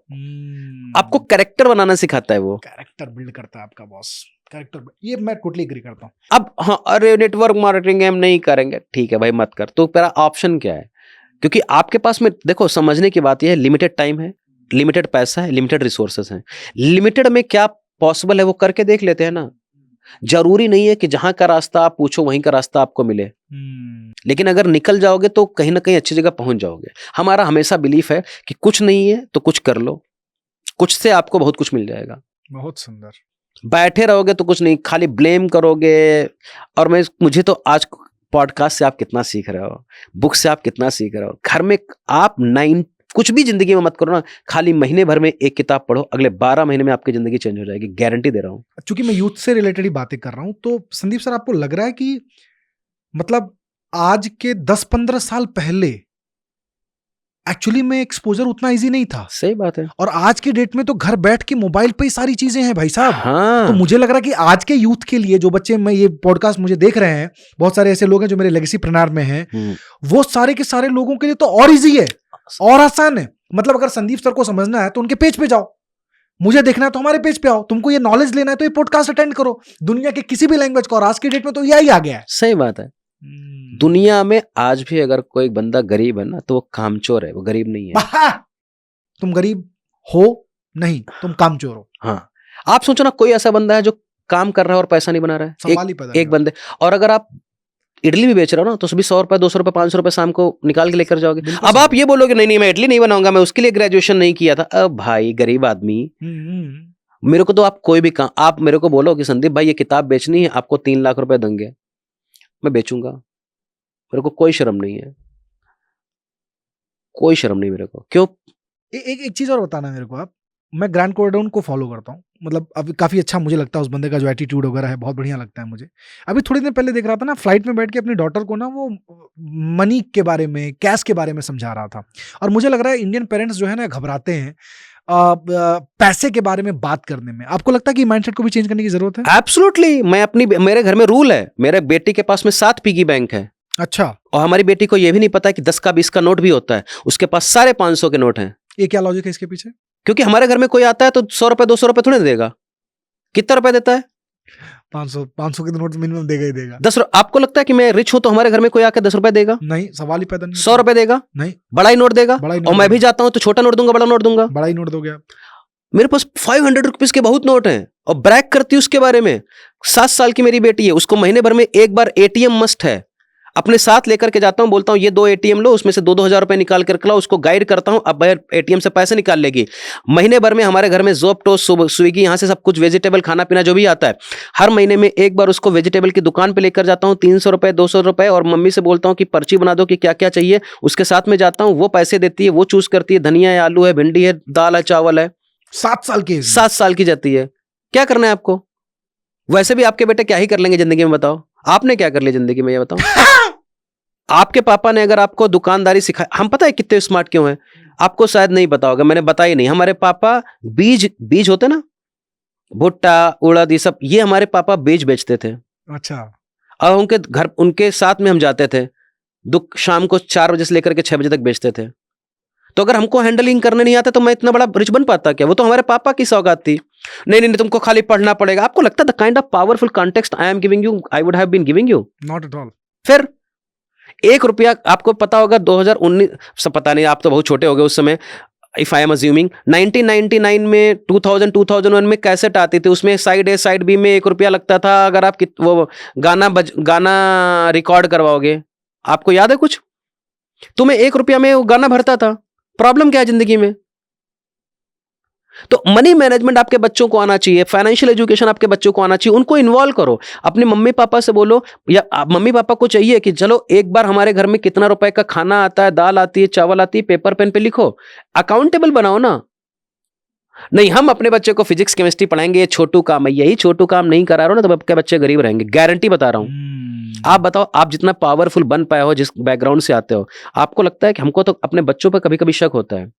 आपको कैरेक्टर बनाना सिखाता है, वो कैरेक्टर बिल्ड करता है आपका बॉस। कैरेक्टर, ये मैं टोटली एग्री करता हूँ। अब हाँ, अरे नेटवर्क मार्केटिंग हम नहीं करेंगे, ठीक है भाई मत कर, तो तेरा ऑप्शन क्या है? क्योंकि आपके पास में देखो, समझने की बात यह है, लिमिटेड टाइम है, लिमिटेड पैसा है, लिमिटेड रिसोर्सेस हैं। लिमिटेड में क्या पॉसिबल है वो करके देख लेते हैं ना। जरूरी नहीं है कि जहां का रास्ता आप पूछो वहीं का रास्ता आपको मिले, लेकिन अगर निकल जाओगे तो कहीं ना कहीं अच्छी जगह पहुंच जाओगे। हमारा हमेशा बिलीफ है कि कुछ नहीं है तो कुछ कर लो, कुछ से आपको बहुत कुछ मिल जाएगा। बहुत सुंदर। बैठे रहोगे तो कुछ नहीं, खाली ब्लेम करोगे। और मुझे तो आज पॉडकास्ट से आप कितना सीख रहे हो, बुक से आप कितना सीख रहे हो, घर में आप कुछ भी जिंदगी में मत करो ना, खाली महीने भर में एक किताब पढ़ो, अगले 12 महीने में आपकी जिंदगी चेंज हो जाएगी, गारंटी दे रहा हूं। क्योंकि मैं यूथ से रिलेटेड ही बातें कर रहा हूं, तो संदीप सर, आपको लग रहा है कि मतलब आज के 10-15 साल पहले एक्चुअली में एक्सपोजर उतना इजी नहीं था? सही बात है। और आज की डेट में तो घर बैठ के मोबाइल पे ही सारी चीजें हैं भाई साहब। हाँ। तो मुझे लग रहा है कि आज के यूथ के लिए, जो बच्चे मैं ये पॉडकास्ट मुझे देख रहे हैं, बहुत सारे ऐसे लोग हैं जो मेरे लेगेसी प्रनार में हैं, वो सारे के सारे लोगों के लिए तो और इजी है और आसान है। मतलब अगर संदीप सर को समझना है तो उनके पेज पे जाओ, मुझे देखना है तो हमारे पेज पे आओ, तुमको ये नॉलेज लेना है तो ये पॉडकास्ट अटेंड करो, दुनिया के किसी भी लैंग्वेज का। और आज की डेट में तो यही आ गया है। सही बात है। दुनिया में आज भी अगर कोई बंदा गरीब है ना, तो वो कामचोर है, वो गरीब नहीं है। तुम गरीब हो नहीं, तुम कामचोर हो। हाँ, आप सोचो ना, कोई ऐसा बंदा है जो काम कर रहा है और पैसा नहीं बना रहा है? सवाल ही पैदा एक बंदे। और अगर आप इडली भी बेच रहे हो ना, तो भी 100 रुपए, 200 रुपए, 500 रुपए शाम को निकाल के लेकर जाओगे। अब आप ये बोलोगे नहीं मैं इडली नहीं बनाऊंगा, मैं उसके लिए ग्रेजुएशन नहीं किया था। अब भाई गरीब आदमी, मेरे को तो आप कोई भी काम, आप मेरे को बोलो कि संदीप भाई ये किताब बेचनी है, आपको 3 लाख रुपए देंगे, मैं बेचूंगा। मेरे को कोई शर्म नहीं है, कोई शर्म नहीं मेरे को। क्यों? एक चीज और बताना मेरे को आप। मैं ग्रैंड कोर्डोन को फॉलो करता हूँ, मतलब अब काफी अच्छा मुझे लगता है उस बंदे का जो एटीट्यूड वगैरह है, बहुत बढ़िया लगता है मुझे। अभी थोड़ी देर पहले देख रहा था ना, फ्लाइट में बैठ के अपनी डॉटर को ना वो मनी के बारे में, कैश के बारे में समझा रहा था। और मुझे लग रहा है इंडियन पेरेंट्स जो है ना घबराते हैं पैसे के बारे में बात करने में। आपको लगता है कि माइंडसेट को भी चेंज करने की जरूरत है? एब्सोल्युटली। मेरे घर में रूल है, मेरे बेटी के पास में 7 पिगी बैंक है। अच्छा। और हमारी बेटी को यह भी नहीं पता कि 10 का 20 का नोट भी होता है, उसके पास सारे 500 के नोट हैं। ये क्या लॉजिक है इसके पीछे? क्योंकि हमारे घर में कोई आता है तो 100 रुपए 200 रुपए थोड़े देगा। कितना रुपए देता है? 500 के नोट मिनिमम देगा ही देगा। 10। आपको लगता है कि मैं रिच हूं तो हमारे घर में कोई आकर 10 रुपए देगा? नहीं, सवाल ही पैदा नहीं। 100 रुपए देगा? नहीं। बड़ा ही नोट देगा। और मैं भी जाता हूं तो छोटा नोट दूंगा, बड़ा नोट दूंगा? बड़ा ही नोट दोगे आप। मेरे पास 500 रुपीज के बहुत नोट हैं और ब्रैक करती हूँ उसके बारे में। 7 साल की मेरी बेटी है, उसको महीने भर में एक बार एटीएम मस्ट है। अपने साथ लेकर के जाता हूं, बोलता हूं ये 2 एटीएम लो, उसमें से 2-2 हजार रुपए निकाल कर लाओ, उसको गाइड करता हूं, अब एटीएम से पैसे निकाल लेगी। महीने भर में हमारे घर में ज़ोपटो, स्विगी, यहां से सब कुछ वेजिटेबल खाना पीना जो भी आता है, हर महीने में एक बार उसको वेजिटेबल की दुकान पे लेकर जाता हूं, 300 रुपए 200 रुपए, और मम्मी से बोलता हूं कि पर्ची बना दो कि क्या क्या चाहिए। उसके साथ में जाता हूं, वो पैसे देती है, वो चूज करती है, धनिया है, आलू है, भिंडी है, दाल है, चावल है। 7 साल की? 7 साल की जाती है। क्या करना है आपको? वैसे भी आपके बेटे क्या ही कर लेंगे जिंदगी में, बताओ आपने क्या कर लिया जिंदगी में, ये बताओ। आपके पापा ने अगर आपको दुकानदारी सिखाई, हम पता है कितने स्मार्ट क्यों हैं, आपको शायद नहीं पता होगा, मैंने बताया नहीं। हमारे पापा बीज होते ना, भुट्टा, उड़द, ये सब, ये हमारे पापा बीज बेचते थे। अच्छा। और उनके साथ में हम जाते थे, शाम को 4 बजे से लेकर के 6 बजे तक बेचते थे। तो अगर हमको हैंडलिंग करने नहीं आता तो मैं इतना बड़ा रिच बन पाता क्या? वो तो हमारे पापा की सौगात थी। नहीं, तुमको खाली पढ़ना पड़ेगा। आपको लगता है the kind of powerful context I am giving you, I would have been giving you? Not at all. फिर 1 रुपया, आपको पता होगा 2019, सब पता नहीं, आप तो बहुत छोटे हो गए उस समय, इफ आई एम अज्यूमिंग 1999 में 2001 में कैसेट आती थी, उसमें साइड ए साइड बी में 1 रुपया लगता था अगर आप वो गाना रिकॉर्ड करवाओगे। आपको याद है कुछ? तो मैं 1 रुपया में वो गाना भरता था। प्रॉब्लम क्या है जिंदगी में? तो मनी मैनेजमेंट आपके बच्चों को आना चाहिए, फाइनेंशियल एजुकेशन आपके बच्चों को आना चाहिए, उनको इन्वॉल्व करो। अपने मम्मी पापा से बोलो, या मम्मी पापा को चाहिए कि चलो एक बार हमारे घर में कितना रुपए का खाना आता है, दाल आती है, चावल आती है, पेपर पेन पे लिखो, अकाउंटेबल बनाओ ना। नहीं, हम अपने बच्चे को फिजिक्स केमिस्ट्री पढ़ाएंगे, ये छोटू काम है, यही छोटू काम नहीं करा रहा हो ना तो आपके बच्चे गरीब रहेंगे, गारंटी बता रहा हूँ। आप बताओ, आप जितना पावरफुल बन पाए हो, जिस बैकग्राउंड से आते हो, आपको लगता है कि हमको तो अपने बच्चों पर कभी कभी शक होता है।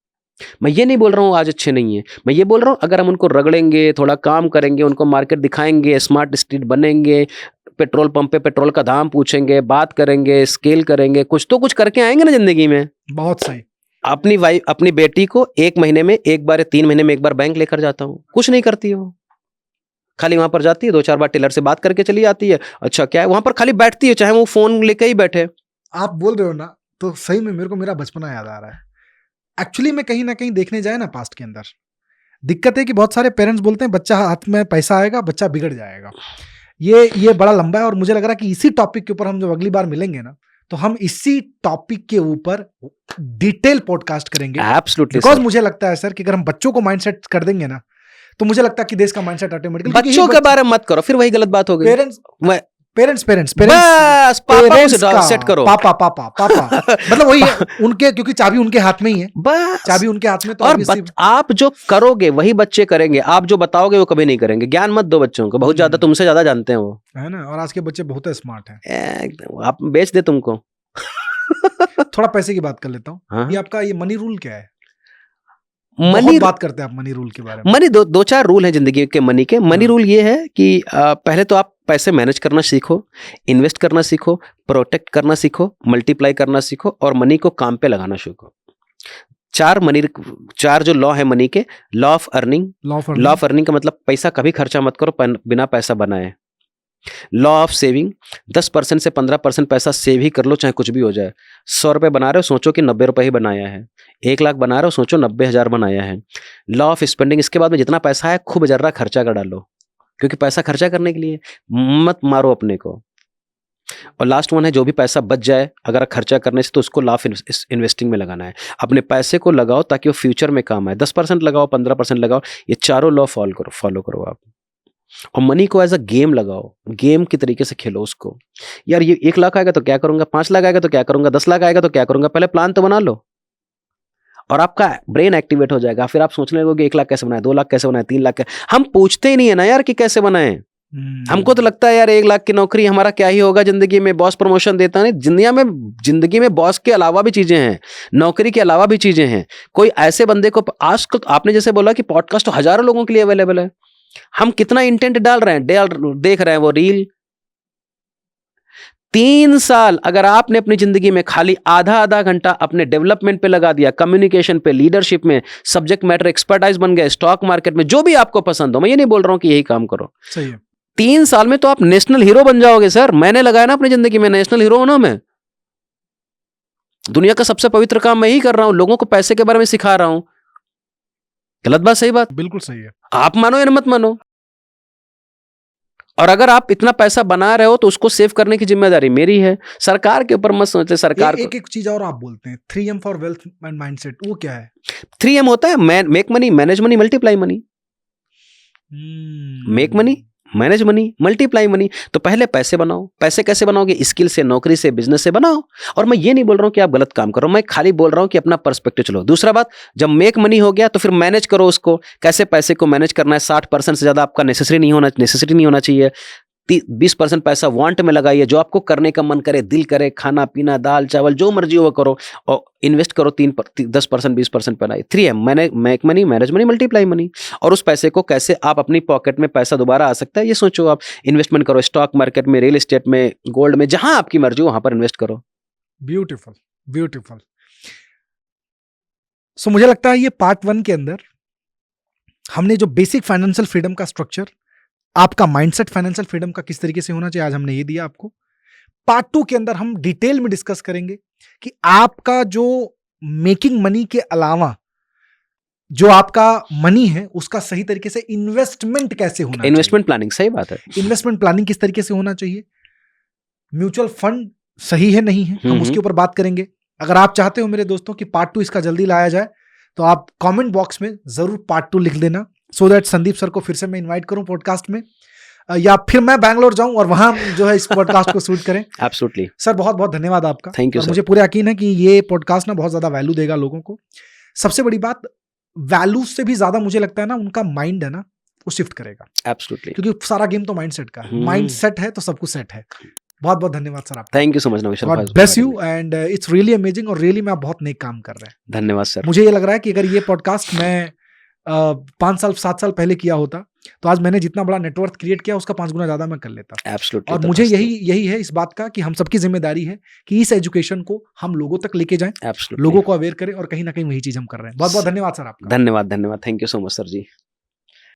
मैं ये नहीं बोल रहा हूँ आज अच्छे नहीं है, मैं ये बोल रहा हूँ अगर हम उनको रगड़ेंगे, थोड़ा काम करेंगे, उनको मार्केट दिखाएंगे, स्मार्ट स्ट्रीट बनेंगे, पेट्रोल पंप पे पेट्रोल का दाम पूछेंगे, बात करेंगे, स्केल करेंगे, कुछ तो कुछ करके आएंगे ना जिंदगी में। बहुत सही। अपनी वाइफ, अपनी बेटी को 1 महीने में एक बार या 3 महीने में एक बार बैंक लेकर जाता हूँ, कुछ नहीं करती हो, खाली वहां पर जाती है, 2-4 बार टेलर से बात करके चली आती है, अच्छा क्या है, वहां पर खाली बैठती है, चाहे वो फोन लेके ही बैठे। आप बोल रहे हो ना तो सही में मेरे को मेरा बचपना याद आ रहा है। एक्चुअली में कहीं ना कहीं देखने जाए ना पास्ट के अंदर, दिक्कत है कि बहुत सारे पेरेंट्स बोलते हैं बच्चा हाथ में पैसा आएगा बच्चा बिगड़ जाएगा। ये बड़ा लंबा है और मुझे लग रहा है कि इसी टॉपिक के ऊपर हम जब अगली बार मिलेंगे ना तो हम इसी टॉपिक के ऊपर डिटेल पॉडकास्ट करेंगे। एब्सोल्युटली, बिकॉज मुझे लगता है सर कि अगर हम बच्चों को माइंडसेट कर देंगे ना तो मुझे लगता है कि देश का माइंडसेट ऑटोमेटिकली, बच्चों के बारे में मत करो, फिर वही गलत बात हो गई। पेरेंट्स बस पापा को सेट करो, पापा मतलब वही है उनके, क्योंकि चाबी उनके हाथ में ही है, बस चाबी उनके हाथ में। तो और आप जो करोगे वही बच्चे करेंगे, आप जो बताओगे वो कभी नहीं करेंगे। ज्ञान मत दो बच्चों को, बहुत ज्यादा तुमसे ज्यादा जानते हैं वो, है ना। और आज के बच्चे बहुत स्मार्ट हैं, एकदम। आप बेच दे तुमको। थोड़ा पैसे की बात कर लेता हूँ। हाँ? ये आपका ये मनी रूल क्या है? मनी बात करते हैं आप मनी रूल के बारे में। मनी दो चार रूल हैं जिंदगी के मनी के। मनी रूल ये है कि पहले तो आप पैसे मैनेज करना सीखो, इन्वेस्ट करना सीखो, प्रोटेक्ट करना सीखो, मल्टीप्लाई करना सीखो और मनी को काम पे लगाना सीखो। 4 जो लॉ है मनी के, law of earning. Law of earning का मतलब पैसा कभी खर्चा मत करो बिना पैसा बनाए। लॉ ऑफ सेविंग, 10% से 15% पैसा सेव ही कर लो, चाहे कुछ भी हो जाए। 100 रुपये बना रहे हो, सोचो कि 90 रुपये ही बनाया है। 1 लाख बना रहे हो, सोचो 90,000 बनाया है। लॉ ऑफ स्पेंडिंग, इसके बाद में जितना पैसा है खूब जर्रा खर्चा कर डालो, क्योंकि पैसा खर्चा करने के लिए, मत मारो अपने को। और लास्ट वन है, जो भी पैसा बच जाए अगर खर्चा करने से, तो उसको लॉ ऑफ इन्वेस्टिंग में लगाना है। अपने पैसे को लगाओ ताकि वो फ्यूचर में काम आए। 10% लगाओ, 15% लगाओ, ये चारों लॉ फॉलो करो आप। और मनी को एज अ गेम लगाओ, गेम की तरीके से खेलो उसको। यार ये 1 लाख आएगा तो क्या करूंगा, 5 लाख आएगा तो क्या करूंगा, 10 लाख आएगा तो क्या करूंगा, पहले प्लान तो बना लो और आपका ब्रेन एक्टिवेट हो जाएगा। फिर आप सोचने लगोगे 1 लाख कैसे बनाए, 2 लाख कैसे बनाए, 3 लाख हम पूछते ही नहीं है ना यार कि कैसे बनाए। हमको तो लगता है यार 1 लाख की नौकरी हमारा क्या ही होगा जिंदगी में, बॉस प्रमोशन देता नहीं। जिंदगी में बॉस के अलावा भी चीजें हैं, नौकरी के अलावा भी चीजें हैं। कोई ऐसे बंदे को, आज आपने जैसे बोला कि पॉडकास्ट तो हजारों लोगों के लिए अवेलेबल है, हम कितना इंटेंट डाल रहे हैं, देख रहे हैं वो रील। 3 साल अगर आपने अपनी जिंदगी में खाली आधा घंटा अपने डेवलपमेंट पे लगा दिया, कम्युनिकेशन पे, लीडरशिप में, सब्जेक्ट मैटर एक्सपर्टाइज बन गए, स्टॉक मार्केट में, जो भी आपको पसंद हो, मैं ये नहीं बोल रहा हूं कि यही काम करो, सही है। 3 साल में तो आप नेशनल हीरो बन जाओगे सर। मैंने लगाया ना अपनी जिंदगी में, नेशनल हीरो हूं ना मैं। दुनिया का सबसे पवित्र काम मैं ही कर रहा हूं, लोगों को पैसे के बारे में सिखा रहा हूं। गलत बात, सही बात? बिल्कुल सही है। आप मानो या मत मानो। और अगर आप इतना पैसा बना रहे हो तो उसको सेव करने की जिम्मेदारी मेरी है, सरकार के ऊपर मत सोचते। सरकार एक चीज और आप बोलते हैं 3M for wealth and mindset, वो क्या है? 3M होता है make money, manage money, multiply money. Make money, manage money, multiply money. तो पहले पैसे बनाओ। पैसे कैसे बनाओगे? स्किल से, नौकरी से, बिजनेस से बनाओ। और मैं ये नहीं बोल रहा हूं कि आप गलत काम करो, मैं खाली बोल रहा हूं कि अपना पर्सपेक्टिव चलो। दूसरा बात, जब मेक मनी हो गया तो फिर मैनेज करो उसको। कैसे पैसे को मैनेज करना है? 60% से ज्यादा आपका नेसेसिटी नहीं होना चाहिए। 20% पैसा वांट में लगाइए, जो आपको करने का मन करे, दिल करे, खाना पीना, दाल चावल जो मर्जी हो वो करो। और इन्वेस्ट करो 10%, 20% पर। 3M, make money, manage money, multiply money. और उस पैसे को कैसे आप अपनी पॉकेट में पैसा दोबारा आ सकता है ये सोचो। आप इन्वेस्टमेंट करो, स्टॉक मार्केट में, रियल एस्टेट में, गोल्ड में, जहां आपकी मर्जी हो वहां पर इन्वेस्ट करो। Beautiful, beautiful. सो मुझे लगता है ये पार्ट 1 के अंदर हमने जो बेसिक फाइनेंशियल फ्रीडम का स्ट्रक्चर, आपका माइंडसेट फाइनेंशियल फ्रीडम का किस तरीके से होना चाहिए, आज हमने ये दिया आपको। पार्ट 2 के अंदर हम डिटेल में डिस्कस करेंगे कि आपका जो मेकिंग मनी के अलावा जो आपका मनी है उसका सही तरीके से इन्वेस्टमेंट कैसे होना चाहिए। इन्वेस्टमेंट प्लानिंग, सही बात है। इन्वेस्टमेंट प्लानिंग किस तरीके से होना चाहिए, म्यूचुअल फंड सही है नहीं है, हम उसके ऊपर बात करेंगे। अगर आप चाहते हो मेरे दोस्तों कि पार्ट 2 इसका जल्दी लाया जाए तो आप कमेंट बॉक्स में जरूर पार्ट 2 लिख देना, सो दैट संदीप सर को फिर से मैं इनवाइट करूं पॉडकास्ट में, या फिर मैं बैंगलोर जाऊं और वहां जो है इस पॉडकास्ट को शूट करें। एब्सोल्युटली सर, बहुत बहुत धन्यवाद आपका। Thank you. मुझे पूरा यकीन है कि ये पॉडकास्ट ना बहुत ज्यादा वैल्यू देगा लोगों को। सबसे बड़ी बात, वैल्यूज से भी ज्यादा मुझे लगता है ना उनका माइंड है ना वो शिफ्ट करेगा, एब्सोल्युटली। क्योंकि सारा गेम तो माइंड सेट का है। माइंड सेट है तो सब कुछ सेट है। बहुत बहुत धन्यवाद सर आपका। थैंक यू सो मच नौशर भाई। God bless you and it's really amazing, और रियली में आप बहुत नेक काम कर रहे हैं। धन्यवाद सर। मुझे ये लग रहा है कि अगर ये पॉडकास्ट मैं 5 साल 7 साल पहले किया होता तो आज मैंने जितना बड़ा नेटवर्क क्रिएट किया उसका 5 गुना ज्यादा मैं कर लेता। एब्सोल्युटली। और मुझे यही है इस बात का कि हम सबकी जिम्मेदारी है कि इस एजुकेशन को हम लोगों तक लेके जाएं, एब्सोल्युटली। लोगों को अवेयर करें, और कहीं ना कहीं वही चीज हम कर रहे हैं। बहुत बहुत धन्यवाद सर आपका। धन्यवाद। Thank you so much sir ji.